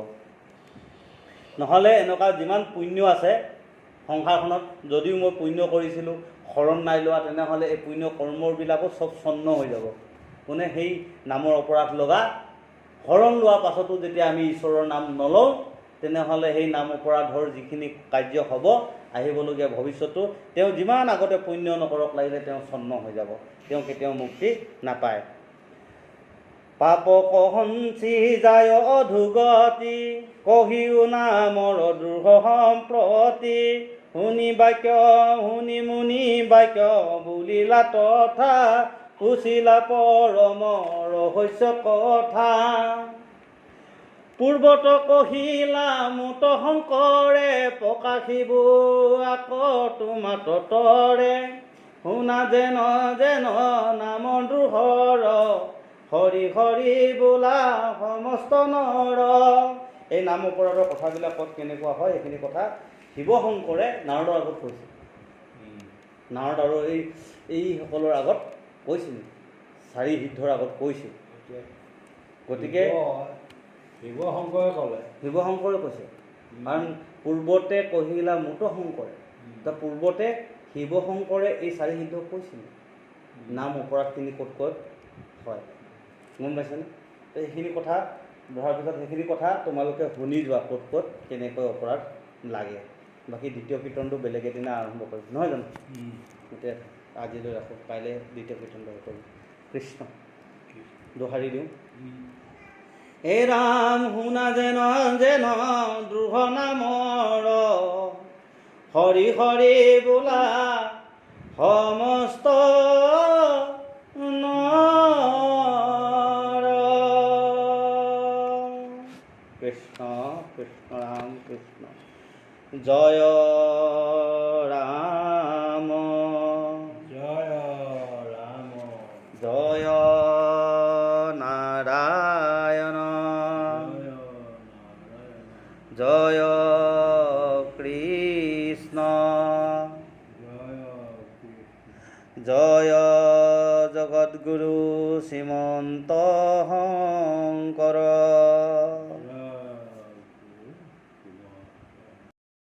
নহ'লে এনেকুৱা যিমান পুণ্য আছে সংসাৰখনত, যদিও মই পুণ্য কৰিছিলোঁ, শৰণ নাই লোৱা, তেনেহ'লে এই পুণ্য কৰ্মবিলাকো চব ছন্ন হৈ যাব। কোনে সেই নামৰ অপৰাধ লগা, শৰণ লোৱাৰ পাছতো যেতিয়া আমি ঈশ্বৰৰ নাম নলওঁ, তেনেহ'লে সেই নাম অপৰাধৰ যিখিনি কাৰ্য হ'ব আহিবলগীয়া ভৱিষ্যতো, তেওঁ যিমান আগতে পুণ্য নকৰক লাগিলে তেওঁ ছন্ন হৈ যাব, তেওঁ কেতিয়াও মুক্তি নাপায়। পাপ কহঞ্চি যায় অধুগতি, কহিও নামৰ দৃঢ় সম্প্ৰতি, শুনি মুনি বাক্য বুলিলা তথা, পুছিলা পৰম ৰহস্য কথা। পূৰ্বত কহিলা মুত শংকৰে, প্ৰকাশিব আকৌ তোমাত তৰে, শুনা যেন নাম দৃঢ়ৰ, হৰি হৰি বোলা সমস্ত নৰ। এই নাম অপৰাধৰ কথাবিলাকত কেনেকুৱা হয়, এইখিনি কথা শিৱশংকৰে নাৰদৰ আগত কৈছিল। নাৰদ আৰু এইসকলৰ আগত কৈছিল, 4 সিদ্ধৰ আগত কৈছিল। গতিকে শিৱশংকৰে কৈছে, কাৰণ পূৰ্বতে কহিলা মুত শংকৰে, পূৰ্বতে শিৱশংকৰে এই 4 সিদ্ধক কৈছিল নাম অপৰাধখিনি ক'ত ক'ত হয়, গম পাইছেনে? তো সেইখিনি কথা বহাৰ পিছত সেইখিনি কথা তোমালোকে শুনি যোৱা, ক'ত ক'ত কেনেকৈ অপৰাধ লাগে। বাকী দ্বিতীয় কীৰ্তনটো বেলেগ এদিনা আৰম্ভ কৰিম, নহয় জানো? এতিয়া আজিলৈ ৰাখোঁ, কাইলৈ দ্বিতীয় কীৰ্তনটো কৰিম। কৃষ্ণ দোহাৰি দিওঁ। হে ৰাম শুনা যেন দৃঢ় নামৰ, হৰি হৰি বোলা সমস্ত নৰ। কৃষ্ণ কৃষ্ণ ৰাম কৃষ্ণ, জয় ৰাম জয় ৰাম, জয় নাৰায়ণ জয় কৃষ্ণ, জয় জগদ্গুৰু শ্ৰীমন্ত শংকৰ।